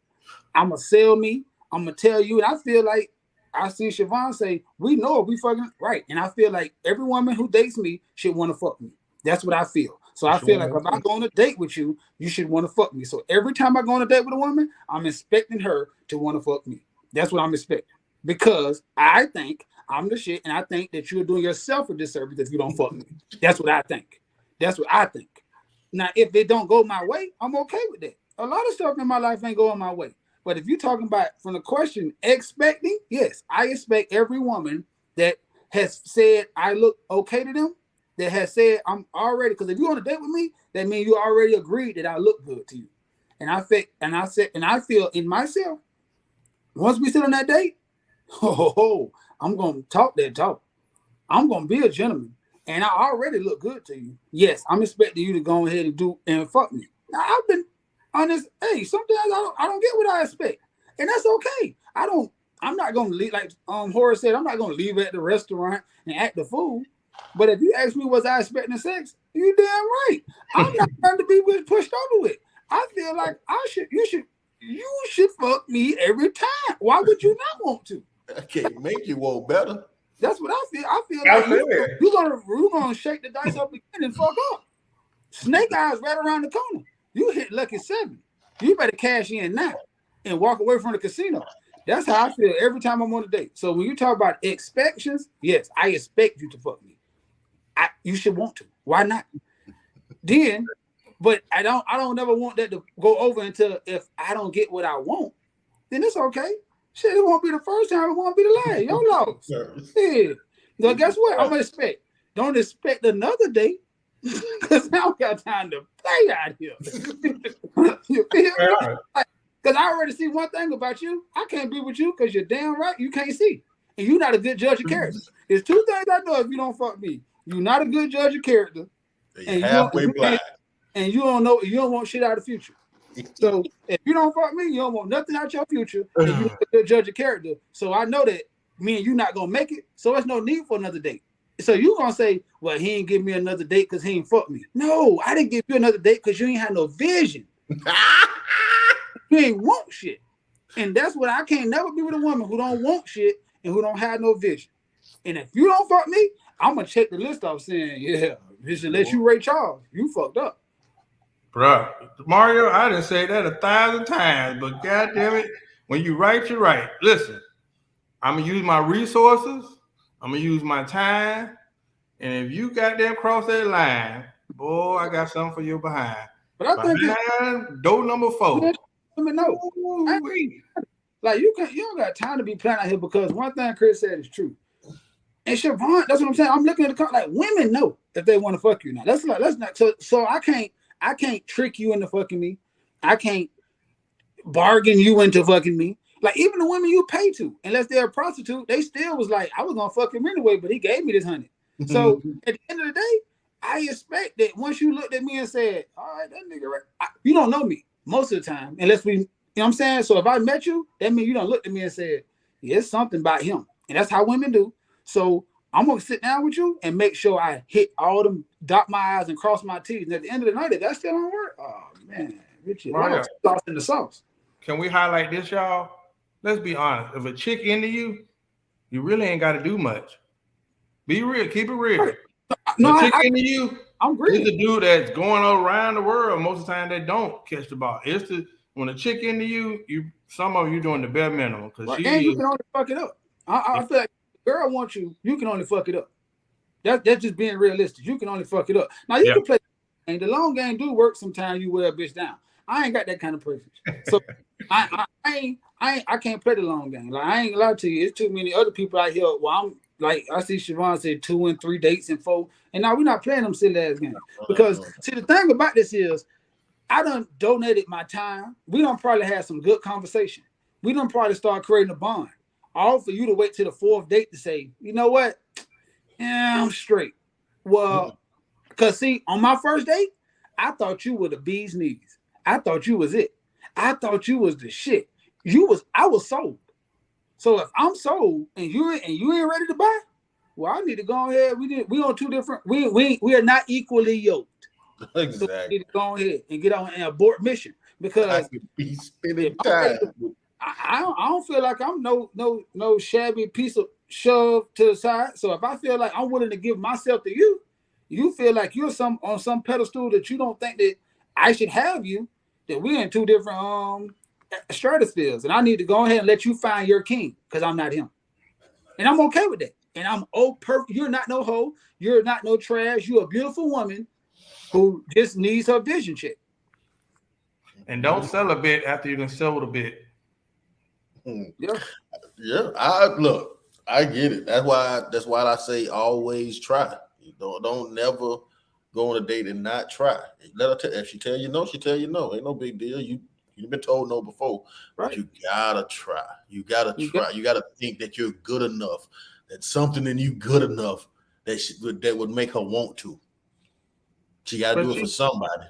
I'm going to sell me. I'm going to tell you. And I feel like I see Siobhan say, we know if we fucking right. And I feel like every woman who dates me should want to fuck me. That's what I feel. So I feel like if I go on a date with you, you should want to fuck me. So every time I go on a date with a woman, I'm expecting her to want to fuck me. That's what I'm expecting. Because I think I'm the shit, and I think that you're doing yourself a disservice if you don't fuck me. That's what I think. That's what I think. Now, if it don't go my way, I'm okay with that. A lot of stuff in my life ain't going my way. But if you're talking about from the question expecting, yes, I expect every woman that has said I look okay to them, that has said I'm already, because if you're on a date with me, that means you already agreed that I look good to you. And I feel in myself, once we sit on that date, I'm gonna talk that talk. I'm gonna be a gentleman. And I already look good to you. Yes, I'm expecting you to go ahead and do and fuck me. Now I've been honest. Hey, sometimes I don't get what I expect, and that's okay. I'm not gonna leave like Horace said. I'm not gonna leave at the restaurant and act the fool. But if you ask me, was I expecting sex? You damn right. I'm not trying to be pushed over with. I feel like you should fuck me every time. Why would you not want to? I can't make you want better. That's what I feel. I feel like you're gonna shake the dice up again and fuck up. Snake eyes right around the corner. You hit lucky 7. You better cash in now and walk away from the casino. That's how I feel every time I'm on a date. So when you talk about expectations, yes, I expect you to fuck me. You should want to. Why not? Then, but I don't never want that to go over until if I don't get what I want, then it's okay. Shit, it won't be the first time, it won't be the last. Y'all lost. Yeah. So guess what? I'm gonna expect. Don't expect another date. Because I don't got time to play out here. You feel me? Because I already see one thing about you. I can't be with you because you're damn right you can't see. And you're not a good judge of character. There's 2 things I know if you don't fuck me. You're not a good judge of character. And you're halfway blind. And you don't know, you don't want shit out of the future. So if you don't fuck me, you don't want nothing out your future, and you're a good judge of character. So I know that me and you not gonna make it. So there's no need for another date. So you gonna say, well, he ain't give me another date because he ain't fuck me. No, I didn't give you another date because you ain't had no vision. You ain't want shit. And that's what I can't never be with a woman who don't want shit and who don't have no vision. And if you don't fuck me, I'm gonna check the list off saying, yeah, vision let you Ray Charles. You fucked up. Bruh, Mario, I didn't say that 1,000 times, but goddamn it, when you right, you're right. Listen, I'm gonna use my resources, I'm gonna use my time, and if you goddamn cross that line, boy, I got something for you behind. But I think door number 4. Let me know. Like you don't got time to be playing out here because one thing Chris said is true. And Siobhan, that's what I'm saying. I'm looking at the like women know if they want to fuck you now. That's not so I can't trick you into fucking me. I can't bargain you into fucking me. Like even the women you pay to, unless they're a prostitute, they still was like, I was gonna fuck him anyway, but he gave me this $100. So at the end of the day, I expect that once you looked at me and said, all right, that nigga right, you don't know me most of the time, unless we, you know what I'm saying? So if I met you, that means you don't look at me and said, yeah, it's something about him. And that's how women do. So I'm gonna sit down with you and make sure I hit all them, dot my I's and cross my T's. And at the end of the night, if that still don't work, oh man, Richard, sauce in the sauce. Can we highlight this, y'all? let's be honest. If a chick into you, you really ain't got to do much. Be real. Keep it real. No, a chick into you, I'm it's green. the dude that's going around the world. Most of the time, they don't catch the ball. It's when a chick into you, some of you doing the bare minimum because Right. And you can only fuck it up. I feel like if a girl wants you, you can only fuck it up. That's just being realistic. You can only fuck it up. Now you can play, and the long game do work. Sometimes you wear a bitch down. I ain't got that kind of patience, so I can't play the long game. Like I ain't gonna lie to you. It's too many other people out here. Well, I'm like I see Siobhan said 2 and 3 dates and 4, and now we're not playing them silly ass games because see the thing about this is I done donated my time. We done probably had some good conversation. We done probably start creating a bond. All for you to wait till the 4th date to say, you know what? Yeah, I'm straight. Well, because see, on my first date, I thought you were the bee's knees. I thought you was it. I thought you was the shit. I was sold. So if I'm sold and you ain't ready to buy, well, I need to go ahead. We on two different. We are not equally yoked. Exactly. So we need to go ahead and get on an abort mission because I could be spending time. I don't feel like I'm no shabby piece of shove to the side. So if I feel like I'm willing to give myself to you, you feel like you're on some pedestal that you don't think that I should have you, that we're in two different stratospheres. And I need to go ahead and let you find your king because I'm not him. And I'm okay with that. And I'm perfect. You're not no hoe. You're not no trash. You're a beautiful woman who just needs her vision check. And don't sell a bit after you done sold a bit. Yeah. I get it. That's why I say always try. Don't never go on a date and not try. Let her if she tell you no, she tell you no. Ain't no big deal. You've been told no before, right? But you gotta try. You gotta try. You gotta think that you're good enough. That something in you good enough that would make her want to. She gotta do it for somebody.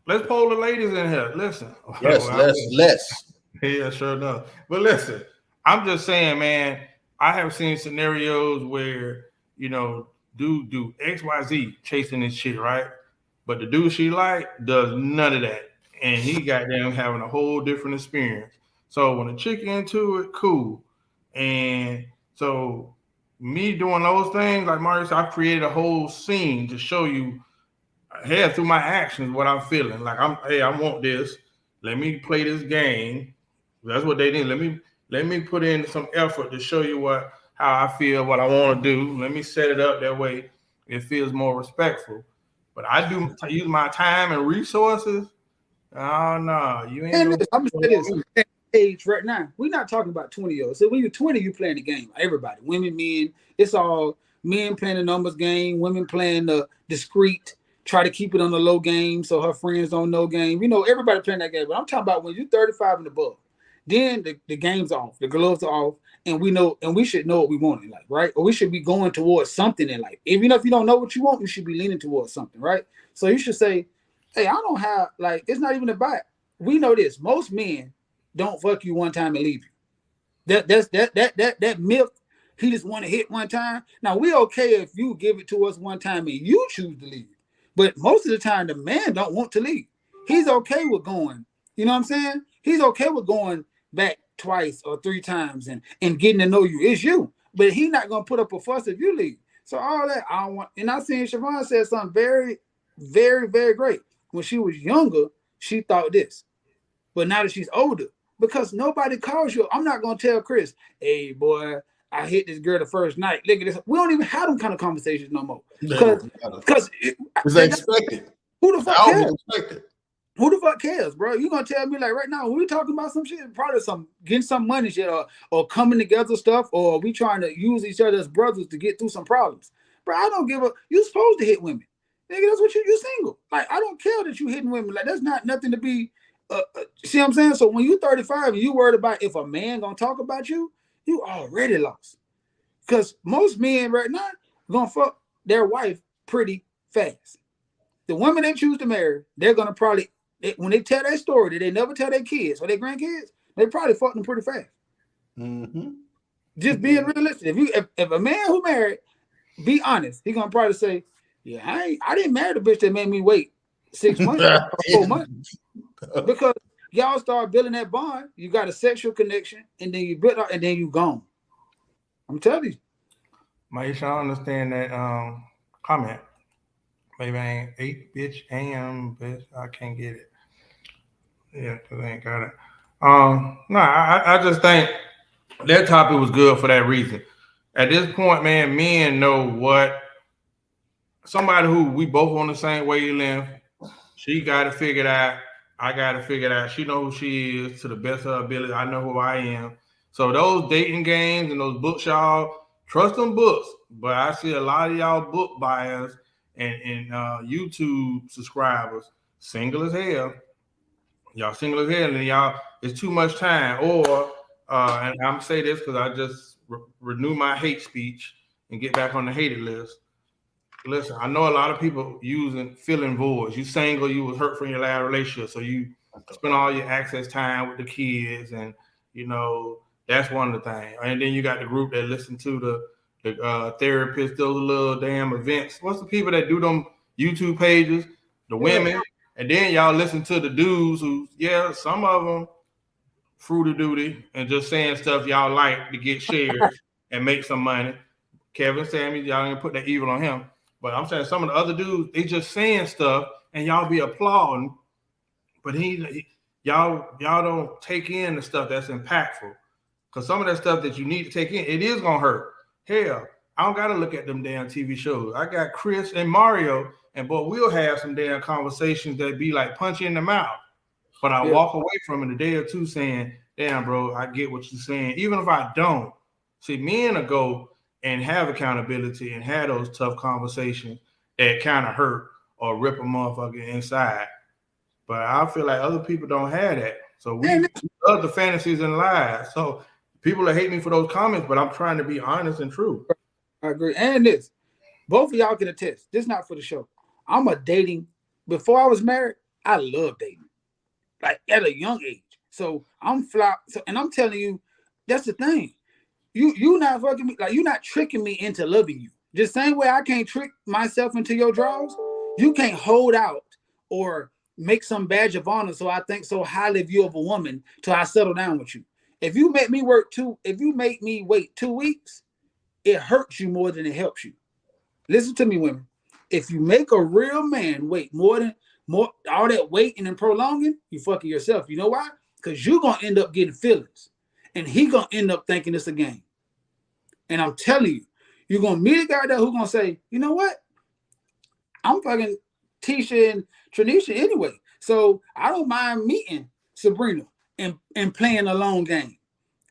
Let's poll the ladies in here. Listen. Yes, less. Yeah, sure enough. But listen, I'm just saying, man, I have seen scenarios where, dude do XYZ chasing this shit, right? But the dude she like does none of that. And he got them having a whole different experience. So when a chick into it, cool. And so me doing those things, like Mario said, I created a whole scene to show you through my actions what I'm feeling. Like I want this. Let me play this game. That's what they did. Let me put in some effort to show you how I feel, what I want to do. Let me set it up that way. It feels more respectful. But I do use my time and resources. Oh no, you ain't. I'm gonna say this age right now. We're not talking about 20-year-olds. So when you're 20, you playing the game. Everybody, women, men. It's all men playing the numbers game. Women playing the discreet. Try to keep it on the low game so her friends don't know game. Everybody playing that game. But I'm talking about when you're 35 and above. Then the game's off, the gloves are off, and we should know what we want in life, right? Or we should be going towards something in life. Even if you don't know what you want, you should be leaning towards something, right? So you should say, hey, I don't have, it's not even about, we know this. Most men don't fuck you one time and leave you. That myth, he just want to hit one time. Now, we okay if you give it to us one time and you choose to leave. But most of the time, the man don't want to leave. He's okay with going, you know what I'm saying? He's okay with going back twice or 3 times and getting to know you. It's you. But he's not going to put up a fuss if you leave. So all that, I don't want. And I seen Siobhan said something very, very, very great. When she was younger, she thought this. But now that she's older, because nobody calls you, I'm not going to tell Chris, hey, boy, I hit this girl the first night. Look at this. We don't even have them kind of conversations no more. Because it's expected. Who the fuck cares? Who the fuck cares, bro? You gonna tell me like right now, when we talking about some shit, probably getting some money shit or coming together stuff, or we trying to use each other as brothers to get through some problems. Bro, I don't give a. You supposed to hit women. Nigga, that's what you single. Like, I don't care that you hitting women. Like, that's not nothing to be, see what I'm saying? So when you 35 and you worried about if a man gonna talk about you, you already lost. Because most men right now gonna fuck their wife pretty fast. The women they choose to marry, they're gonna probably, when they tell that story that they never tell their kids or their grandkids, they probably fuck them pretty fast. Mm-hmm. Just being realistic. If a man who married, be honest, he gonna probably say, yeah, I didn't marry the bitch that made me wait 6 months, 4 months. Because Y'all start building that bond. You got a sexual connection, and then you build up, and then you gone. I'm telling you. Maisha, I understand that comment. Maybe I ain't 8 bitch am bitch. I can't get it. Yeah, cause I ain't got it. No, I just think that topic was good for that reason. At this point, man, men know what somebody who we both on the same wavelength. She got it figured out. I got it figured out. She know who she is to the best of her ability. I know who I am. So those dating games and those books, y'all trust them books. But I see a lot of y'all book buyers and YouTube subscribers single as hell. Y'all single as hell, and y'all it's too much time. Or and I'm say this because I just renew my hate speech and get back on the hated list. Listen, I know a lot of people filling voids. You single, you was hurt from your last relationship, so you spend all your access time with the kids, and that's one of the things. And then you got the group that listen to the therapists, those little damn events. What's the people that do them YouTube pages? The women, and then y'all listen to the dudes who, some of them fruity duty and just saying stuff y'all like to get shares and make some money. Kevin Sammy, y'all didn't put that evil on him. But I'm saying some of the other dudes, they just saying stuff and y'all be applauding, but y'all don't take in the stuff that's impactful. Because some of that stuff that you need to take in, it is gonna hurt. Hell, I don't gotta look at them damn TV shows. I got Chris and Mario, and boy, we'll have some damn conversations that be like punch in the mouth. But I walk away from it a day or two saying, damn, bro, I get what you're saying. Even if I don't. See, men will go and have accountability and have those tough conversations that kind of hurt or rip a motherfucker inside. But I feel like other people don't have that. So we love the fantasies and lies. So people that hate me for those comments, but I'm trying to be honest and true. I agree. And this, both of y'all can attest. This is not for the show. I'm a dating. Before I was married, I loved dating. Like at a young age. So I'm flop. And I'm telling you, that's the thing. You not fucking me, like you're not tricking me into loving you. Just same way I can't trick myself into your draws, you can't hold out or make some badge of honor so I think so highly of you of a woman till I settle down with you. If you make me wait 2 weeks, it hurts you more than it helps you. Listen to me, women. If you make a real man wait more all that waiting and prolonging, you fucking yourself. You know why? Because you're gonna end up getting feelings. And he gonna end up thinking it's a game. And I'm telling you, you're gonna meet a guy there who's gonna say, you know what? I'm fucking Tisha and Tranisha anyway. So I don't mind meeting Sabrina and playing a long game.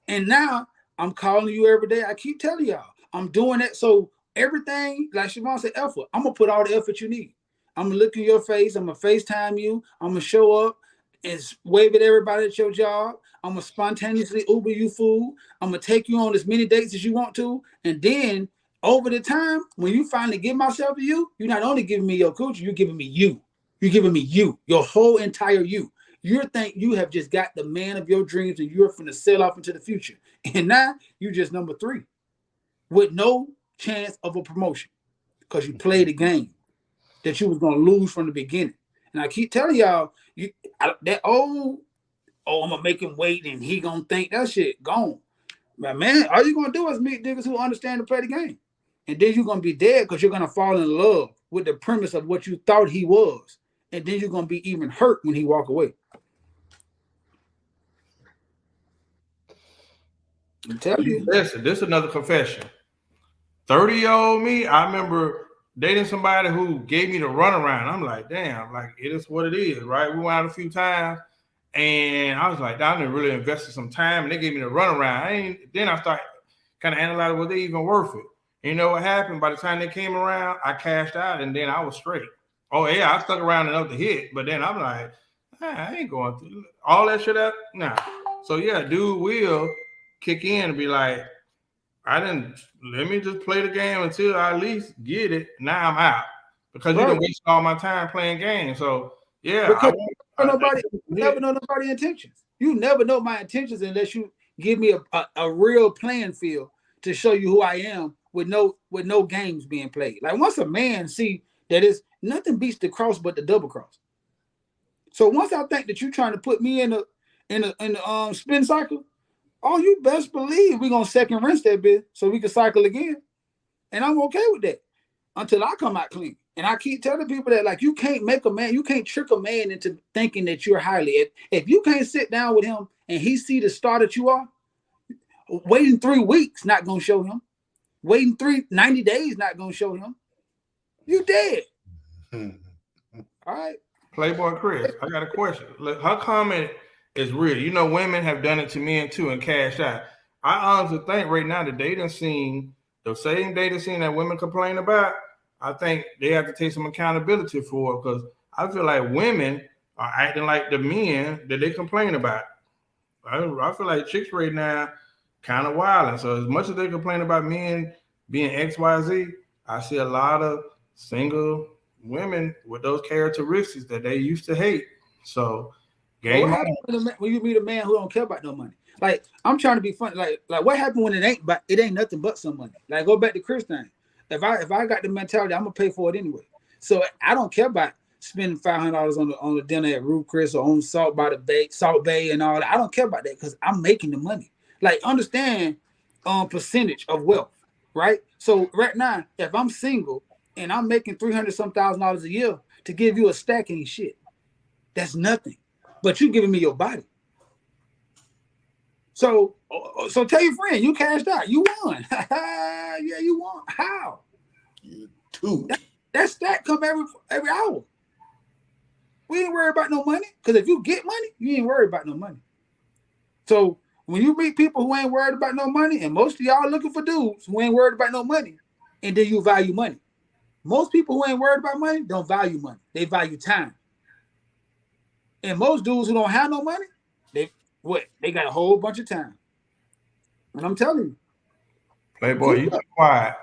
And now I'm calling you every day. I keep telling y'all, I'm doing that. So everything, like Siobhan said, effort. I'm gonna put all the effort you need. I'm gonna look in your face, I'm gonna FaceTime you, I'm gonna show up and wave at everybody at your job. I'm going to spontaneously Uber you food. I'm going to take you on as many dates as you want to. And then over the time, when you finally give myself to you, you're not only giving me your coochie, you're giving me you. You're giving me you, your whole entire you. You think you have just got the man of your dreams and you're finna sail off into the future. And now you just number 3 with no chance of a promotion because you played a game that you was going to lose from the beginning. And I keep telling y'all, I'm gonna make him wait and he gonna think that shit gone. But man, all you gonna do is meet niggas who understand to play the game. And then you're gonna be dead because you're gonna fall in love with the premise of what you thought he was. And then you're gonna be even hurt when he walk away. I'm telling you. Listen, this is another confession. 30-year-old me, I remember dating somebody who gave me the runaround. I'm like, damn, like it is what it is, right? We went out a few times. And I was like, I didn't really invested some time, and they gave me the runaround. Then I started kind of analyzing, was they even worth it? And you know what happened? By the time they came around, I cashed out, and then I was straight. Oh yeah, I stuck around enough to hit, but then I'm like, I ain't going through all that shit up. Nah. So yeah, dude will kick in and be like, let me just play the game until I at least get it. Now I'm out because you done wasted all my time playing games. So yeah, you never know nobody's intentions. You never know my intentions unless you give me a real playing field to show you who I am with no games being played. Like once a man see that it's nothing beats the cross but the double cross. So once I think that you're trying to put me in in the spin cycle, oh, you best believe we're gonna second rinse that bitch so we can cycle again. And I'm okay with that until I come out clean. And I keep telling people that, like, you can't make a man, you can't trick a man into thinking that you're highly. If you can't sit down with him and he see the star that you are, waiting 3 weeks not gonna show him. Waiting 90 days not gonna show him. You dead. All right. Playboy Chris, I got a question. Look, her comment is real. You know, women have done it to men too and cashed out. I honestly think right now the dating scene, the same dating scene that women complain about, I think they have to take some accountability for it, because I feel like women are acting like the men that they complain about. I feel like chicks right now kind of wild. And so as much as they complain about men being XYZ, I see a lot of single women with those characteristics that they used to hate. So what happens when you meet a man who don't care about no money? Like, I'm trying to be funny. Like what happened when it ain't nothing but some money? Like, go back to Chris thing. If I got the mentality, I'm gonna pay for it anyway. So I don't care about spending $500 on the dinner at Ruth Chris or on Salt Bay and all that. I don't care about that because I'm making the money. Like, understand percentage of wealth, right? So right now, if I'm single and I'm making $300,000 a year, to give you a stack ain't shit. That's nothing. But you giving me your body. So tell your friend you cashed out. You won. Yeah, you won. How? Two. That stack come every hour. We ain't worried about no money. Because if you get money, you ain't worried about no money. So when you meet people who ain't worried about no money, and most of y'all looking for dudes who ain't worried about no money, and then you value money. Most people who ain't worried about money don't value money. They value time. And most dudes who don't have no money, they got a whole bunch of time. And I'm telling you. Playboy, you quiet.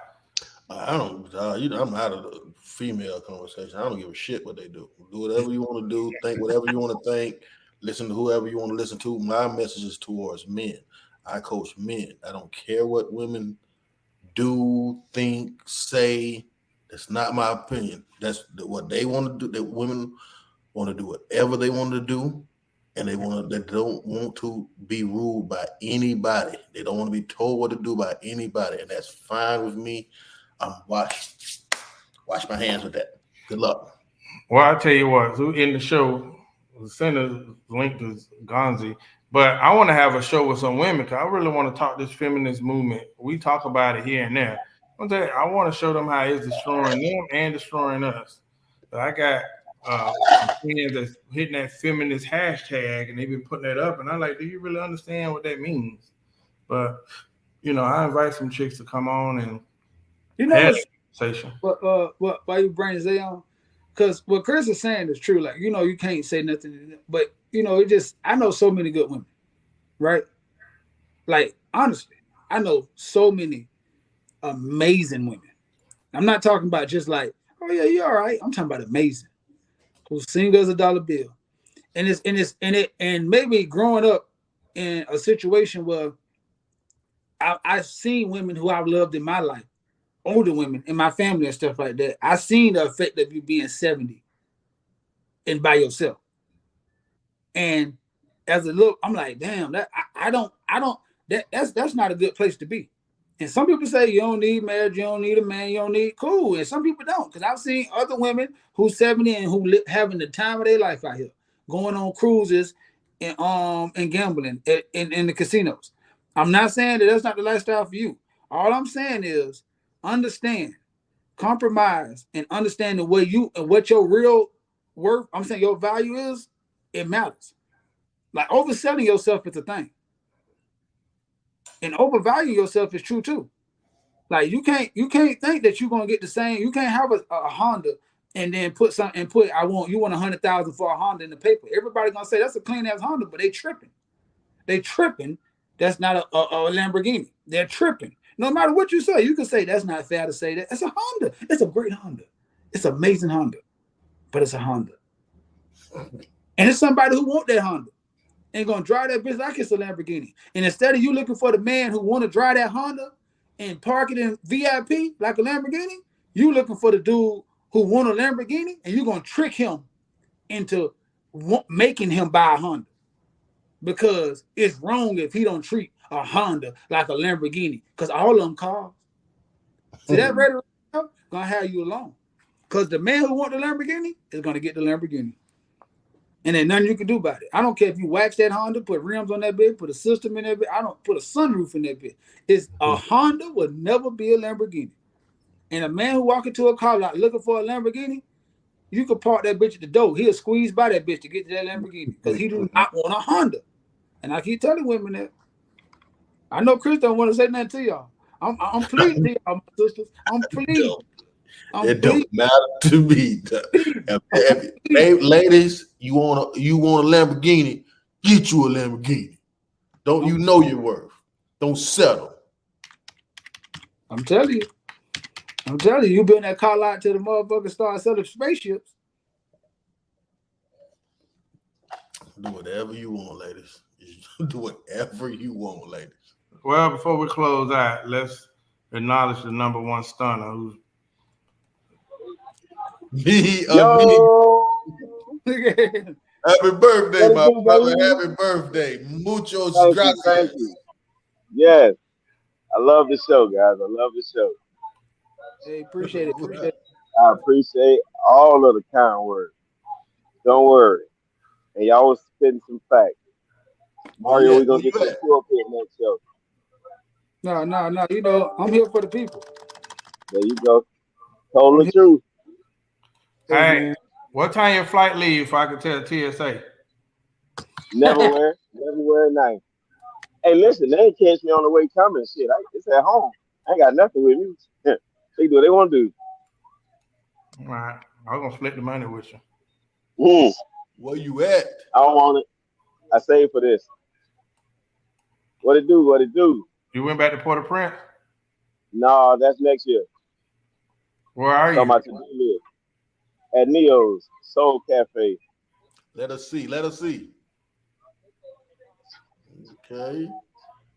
I don't, I'm out of the female conversation. I don't give a shit what they do. Do whatever you want to do. Think whatever you want to think. Listen to whoever you want to listen to. My message is towards men. I coach men. I don't care what women do, think, say. That's not my opinion. That's what they want to do. That women want to do whatever they want to do, and they don't want to be ruled by anybody. They don't want to be told what to do by anybody, and that's fine with me. I'm wash my hands with that. Good luck. Well, I'll tell you what, in the show, send a link to Gonzi, but I want to have a show with some women because I really want to talk this feminist movement. We talk about it here and there. I want to show them how it's destroying them and destroying us. So I got friends that's hitting that feminist hashtag, and they've been putting that up, and I'm like, do you really understand what that means? But I invite some chicks to come on and have a conversation. But why you bring Zay on? Because what Chris is saying is true. Like, you can't say nothing, but I know so many good women, right? Like, honestly, I know so many amazing women. I'm not talking about just like, oh yeah, you're all right. I'm talking about amazing, who's single as a dollar bill, and maybe growing up in a situation where I've seen women who I've loved in my life, older women in my family and stuff like that. I've seen the effect of you being 70 and by yourself. And as a look, I'm like, damn, that that's not a good place to be. And some people say you don't need marriage, you don't need a man, you don't need cool. And some people don't, because I've seen other women who's 70 and who having the time of their life out here, going on cruises and gambling in the casinos. I'm not saying that that's not the lifestyle for you. All I'm saying is understand, compromise, and understand the way you and what your real worth, I'm saying your value is, it matters. Like, overselling yourself is a thing. And overvaluing yourself is true too. Like, you can't think that you're gonna get the same. You can't have a Honda and then you want 100,000 for a Honda in the paper. Everybody gonna say that's a clean ass Honda, but they tripping. That's not a Lamborghini. They're tripping. No matter what you say, you can say that's not fair to say that. It's a Honda. It's a great Honda. It's an amazing Honda, but it's a Honda. And it's somebody who want that Honda and gonna drive that bitch like it's a Lamborghini. And instead of you looking for the man who want to drive that Honda and park it in VIP like a Lamborghini, you looking for the dude who want a Lamborghini, and you're gonna trick him into making him buy a Honda. because it's wrong if he don't treat a Honda like a Lamborghini, because all of them cars. See that red gonna have you alone, because the man who want the Lamborghini is gonna get the Lamborghini, and there's nothing you can do about it. I don't care if you wax that Honda, put rims on that bitch, put a system in that bitch. I don't put a sunroof in that bitch. It's a Honda will never be a Lamborghini, and a man who walk into a car lot looking for a Lamborghini, you can park that bitch at the door. He'll squeeze by that bitch to get to that Lamborghini because he do not want a Honda. And I keep telling women that. I know Chris don't want to say nothing to y'all. I'm pleased to y'all, my sisters. I'm pleased. It don't matter to me. Ladies, you want a Lamborghini? Get you a Lamborghini. Don't you know your worth? Don't settle. I'm telling you, you build that car lot till the motherfucker start selling spaceships. Do whatever you want, ladies. Do whatever you want, ladies. Well, before we close out, let's acknowledge the number one stunner who's me. Happy birthday, my brother. Happy birthday. Muchos gracias. Thank you. Yes. I love the show, guys. I love the show. Hey, appreciate it. I appreciate all of the kind words. Don't worry. And y'all was spitting some facts. Mario, we're going to get some pulpit next show. No. You know, I'm here for the people. There you go. Told the truth. Hey, what time your flight leave if I could tell TSA? Never wear a knife. Hey, listen, they ain't catch me on the way coming. Shit, it's at home. I ain't got nothing with me. They do what they want to do. All right. I was going to split the money with you. Where you at? I don't want it. I saved for this. What it do? You went back to Port-au-Prince? No, that's next year. Where are you? At Neo's Soul Cafe. Let us see. Okay.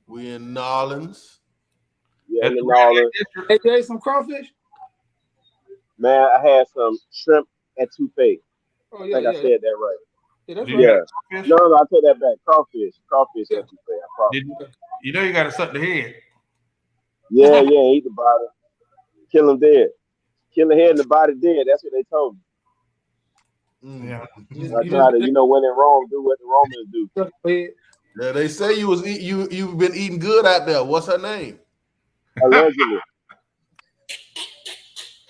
We in Nolans. Yeah, in Nolans. Hey, you ate some crawfish? Man, I had some shrimp and etouffee. Oh, yeah, I think I said that right. Yeah, that's right. No, I take that back. Crawfish etouffee. You know you got to suck the head. Yeah, eat the body. Kill them dead. Kill the head and the body dead. That's what they told me. Yeah. I try to, when in Rome, do what the Romans do. Yeah, they say you've been eating good out there. What's her name? Allegedly.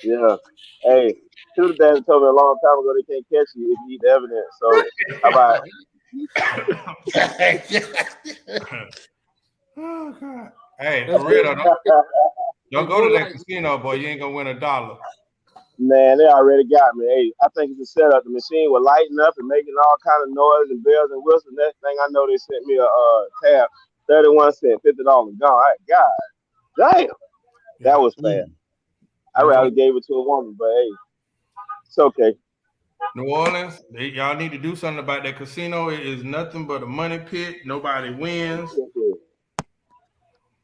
Yeah. Hey, Tudor Dad told me a long time ago they can't catch you if you eat the evidence. So how about Oh God. Hey, for real though, don't go to that casino, boy. You ain't gonna win $1. Man, they already got me. Hey, I think it's a setup. The machine was lighting up and making all kind of noise and bells and whistles. Next thing I know, they sent me a tab, 31 cents, $50 gone. God damn, that was fast. I rather gave it to a woman, but hey, it's okay. New Orleans, y'all need to do something about that casino. It is nothing but a money pit. Nobody wins.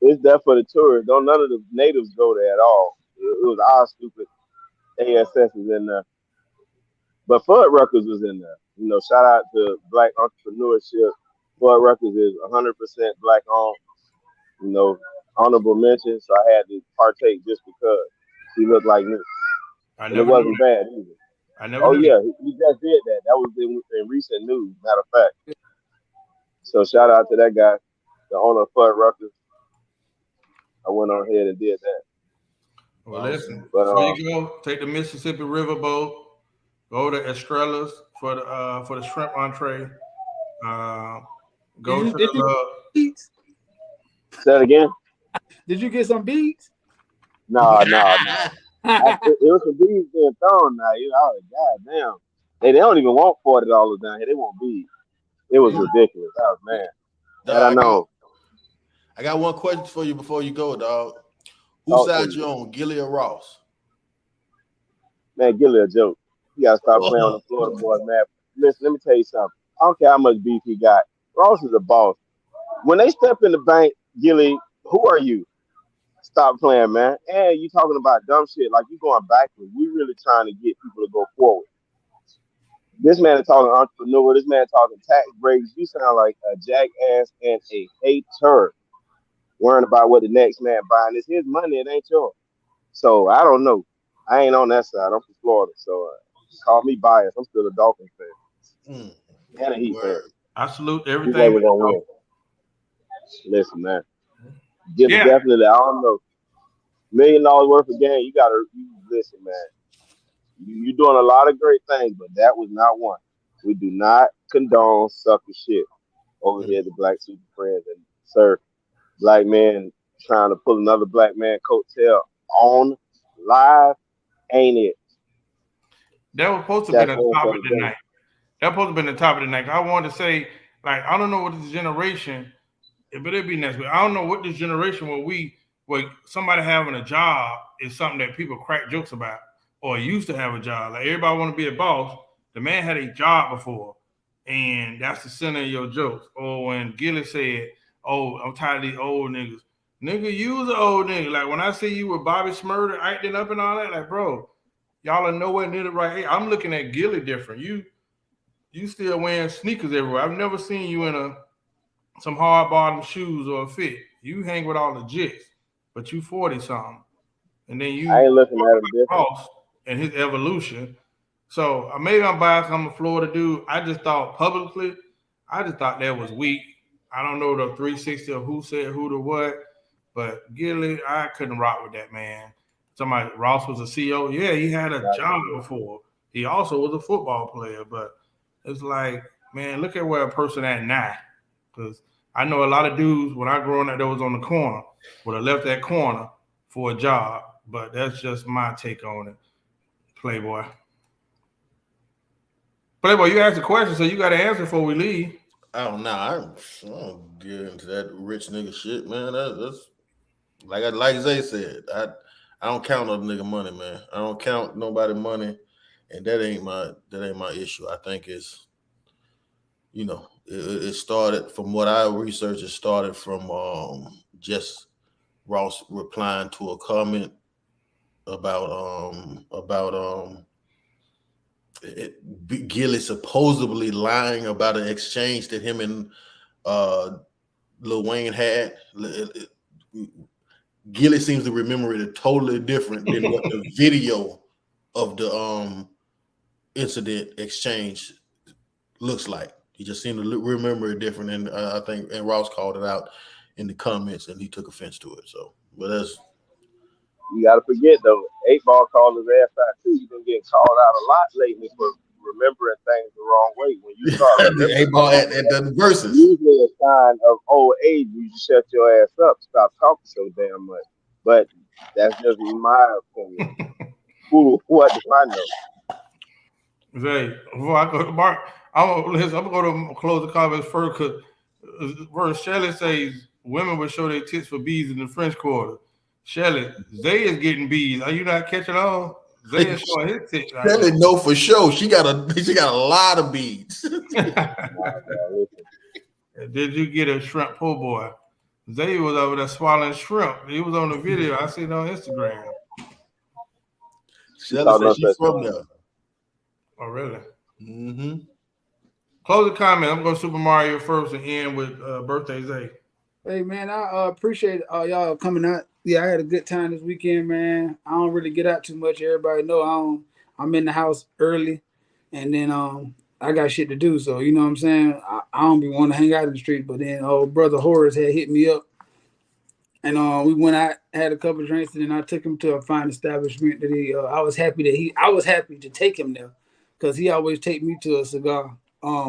It's there for the tourists. Don't none of the natives go there at all. It was our stupid ASS is in there. But Fuddruckers was in there. Shout out to Black entrepreneurship. Fuddruckers is 100% Black owned. Honorable mention. So I had to partake just because he looked like me. And it wasn't bad either. I never knew yeah, he just did that. That was in recent news, matter of fact. So shout out to that guy, the owner of Fuddruckers. I went on ahead and did that. Well, listen, before you go, take the Mississippi River boat, go to Estrella's for the shrimp entree. Go to the beads. Say it again. Did you get some beads? No. It was some beads being thrown now. God damn. They don't even want $40 down here. They want beads. It was ridiculous. I was mad. That I know. I got one question for you before you go, dog. Whose side you on, Gilly or Ross? Man, Gilly a joke. You gotta stop playing on the Florida boys, man. Listen, let me tell you something. I don't care how much beef he got. Ross is a boss. When they step in the bank, Gilly, who are you? Stop playing, man. And you talking about dumb shit like you going backwards. We really trying to get people to go forward. This man is talking entrepreneur. This man talking tax breaks. You sound like a jackass and a hater, worrying about what the next man buying. It's his money. It ain't yours. So I don't know. I ain't on that side. I'm from Florida, so call me biased. I'm still a Dolphins fan and a Heat fan. I salute Who everything. think we're gonna win? Listen, man. Definitely. I don't know. $1 million worth of game. You gotta listen, man. You're doing a lot of great things, but that was not one. We do not condone sucker shit over here, the Black Super Friends. And, sir, black man trying to pull another black man coattail on live ain't it. That was supposed to be the topic of the night. That was supposed to be the topic of the night. I wanted to say, like, I don't know what this generation, but it'd be next week. I don't know what this generation where somebody having a job is something that people crack jokes about or used to have a job. Like everybody want to be a boss. The man had a job before, and that's the center of your jokes. Or when Gilly said, "Oh, I'm tired of these old niggas." Nigga, you was an old nigga. Like when I see you with Bobby Smurder acting up and all that, like, bro, y'all are nowhere near the right age. I'm looking at Gilly different. You still wearing sneakers everywhere. I've never seen you in some hard bottom shoes or a fit. You hang with all the jits, but you 40 something, and then you I ain't looking at him different. And his evolution. So maybe I'm biased. I'm a Florida dude. I just thought publicly, I just thought that was weak. I don't know the 360 of who said who to what, but Gilly, I couldn't rock with that, man. Somebody, Ross was a CEO. Yeah, he had a job before. He also was a football player, but it's like, man, look at where a person at now. Because I know a lot of dudes, when I grew up, that was on the corner, would have left that corner for a job. But that's just my take on it. Playboy, you asked a question, so you got to answer before we leave. I don't know. I don't get into that rich nigga shit, man. That's like Zay said. I don't count other nigga money, man. I don't count nobody money, and that ain't my issue. I think it's, it started from what I researched. It started from just Ross replying to a comment about Gilly supposedly lying about an exchange that him and Lil Wayne had. Gilly seems to remember it totally different than what the video of the incident exchange looks like. He just seemed to remember it different, and I think Ross called it out in the comments, and he took offense to it. So, but that's. You got to forget though, 8-Ball called his ass out too. You've been getting called out a lot lately for remembering things the wrong way. When you start remembering 8-Ball at the verses, usually a sign of old age. You just shut your ass up, stop talking so damn much. But that's just my opinion. What do I know? Zay, before I go to Mark, I'm going to close the comments first because Shelley says women will show their tits for bees in the French Quarter. Shelly, Zay is getting bees. Are you not catching on? Zay is showing his tits. Shelly know for sure. She got a lot of beads. Did you get a shrimp po' boy? Zay was over there swallowing shrimp. He was on the video. I seen it on Instagram. Shelly said she's from there. Oh, really? Mm-hmm. Close the comment. I'm going to Super Mario first and end with Birthday Zay. Hey, man, I appreciate y'all coming out. Yeah, I had a good time this weekend, man. I don't really get out too much. Everybody know I'm in the house early, and then I got shit to do. So, you know what I'm saying? I don't be wanting to hang out in the street. But then brother Horace had hit me up, and we went out, had a couple of drinks, and then I took him to a fine establishment that I was happy to take him there because he always take me to a cigar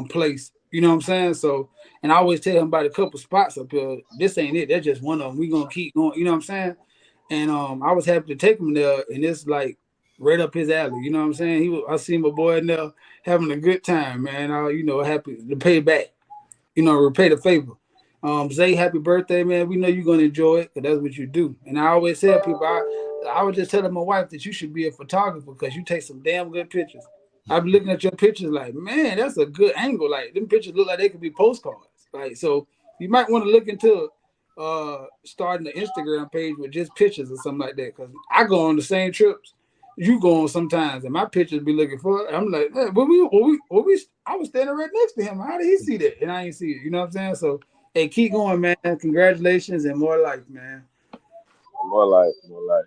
place. You know what I'm saying? So, and I always tell him about a couple spots up here. This ain't it. That's just one of them. We gonna keep going. You know what I'm saying? And I was happy to take him there, and it's like right up his alley. You know what I'm saying? I seen my boy in there having a good time, man. Happy to pay back. Repay the favor. Zay, happy birthday, man. We know you're gonna enjoy it because that's what you do. And I always tell people, I was just telling my wife that you should be a photographer because you take some damn good pictures. I've been looking at your pictures like, man, that's a good angle. Like, them pictures look like they could be postcards. Like, so you might want to look into starting an Instagram page with just pictures or something like that. Because I go on the same trips you go on sometimes, and my pictures be looking for it. I'm like, hey, I was standing right next to him. How did he see that? And I ain't see it. You know what I'm saying? So, hey, keep going, man. Congratulations and more life, man. More life, more life.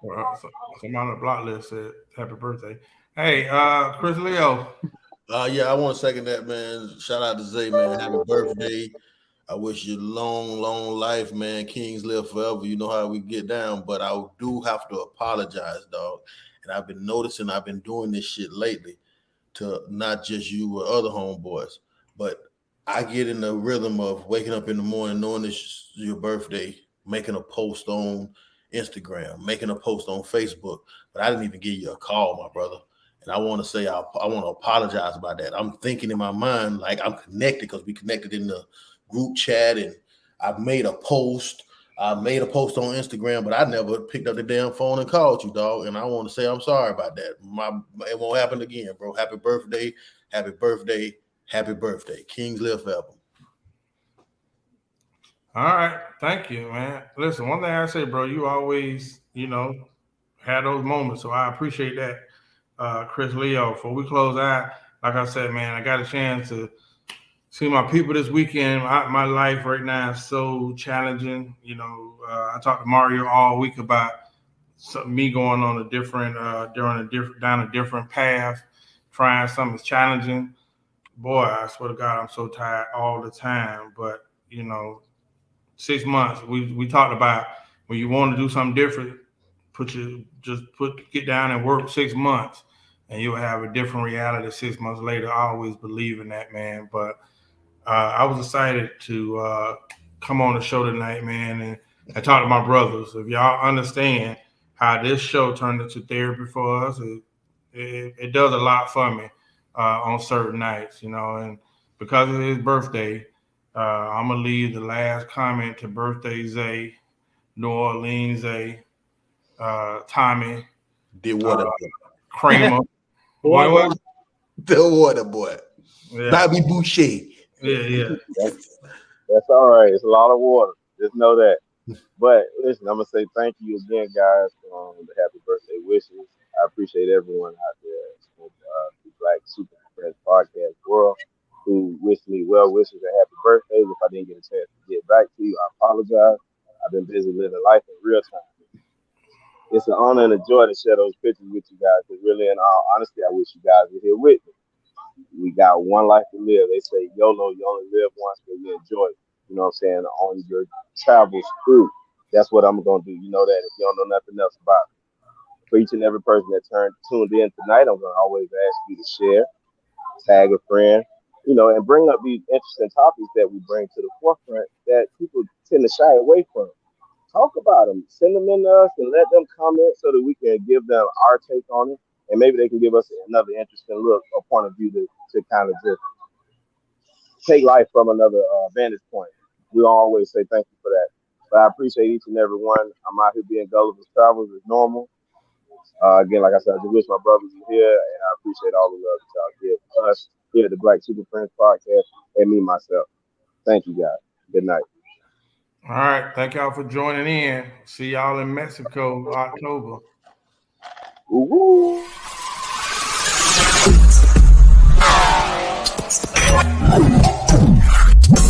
Well, someone on the block list said happy birthday. Hey, Chris Leo. Yeah, I want to second that, man. Shout out to Zay, man. Happy birthday. I wish you long, long life, man. Kings live forever. You know how we get down, but I do have to apologize, dog. And I've been noticing I've been doing this shit lately to not just you or other homeboys, but I get in the rhythm of waking up in the morning, knowing it's your birthday, making a post on Instagram, making a post on Facebook, but I didn't even give you a call, my brother. And I want to say I want to apologize about that. I'm thinking in my mind like I'm connected because we connected in the group chat, and I made a post. I made a post on Instagram, but I never picked up the damn phone and called you, dog. And I want to say I'm sorry about that. It won't happen again, bro. Happy birthday. Happy birthday. Happy birthday. Kings live forever. All right. Thank you, man. Listen, one thing I say, bro, you always, had those moments. So I appreciate that. Chris Leo, before we close out, like I said, man, I got a chance to see my people this weekend. My life right now is so challenging. I talked to Mario all week about me going on a different, down a different path, trying something challenging. Boy, I swear to God, I'm so tired all the time. But 6 months, we talked about when you want to do something different, get down and work 6 months, and you'll have a different reality 6 months later. I always believe in that, man. But I was excited to come on the show tonight, man, and talk to my brothers. If y'all understand how this show turned into therapy for us, it does a lot for me on certain nights, and because of his birthday, I'm going to leave the last comment to Birthday Zay, New Orleans Zay, Tommy, The water Kramer. What? The water boy. Yeah. Bobby Boucher. Yeah. That's all right. It's a lot of water. Just know that. But listen, I'm gonna say thank you again, guys, for the happy birthday wishes. I appreciate everyone out there in the Black Super Friends podcast world who wished me well wishes and happy birthdays. If I didn't get a chance to get back to you, I apologize. I've been busy living life in real time. It's an honor and a joy to share those pictures with you guys. Because really, in all honesty, I wish you guys were here with me. We got one life to live. They say YOLO, you only live once, but you enjoy it. You know what I'm saying? On your travels through. That's what I'm going to do. You know that if you don't know nothing else about it. For each and every person that tuned in tonight, I'm going to always ask you to share, tag a friend, and bring up these interesting topics that we bring to the forefront that people tend to shy away from. Talk about them. Send them in to us and let them comment so that we can give them our take on it. And maybe they can give us another interesting look or point of view to kind of just take life from another vantage point. We always say thank you for that. But I appreciate each and every one. I'm out here being Gulliver's Travels as normal. Again, like I said, I just wish my brothers were here, and I appreciate all the love that y'all give us here at the Black Super Friends podcast and me, myself. Thank you, guys. Good night. All right. Thank y'all for joining in. See y'all in Mexico, October. Woo-hoo.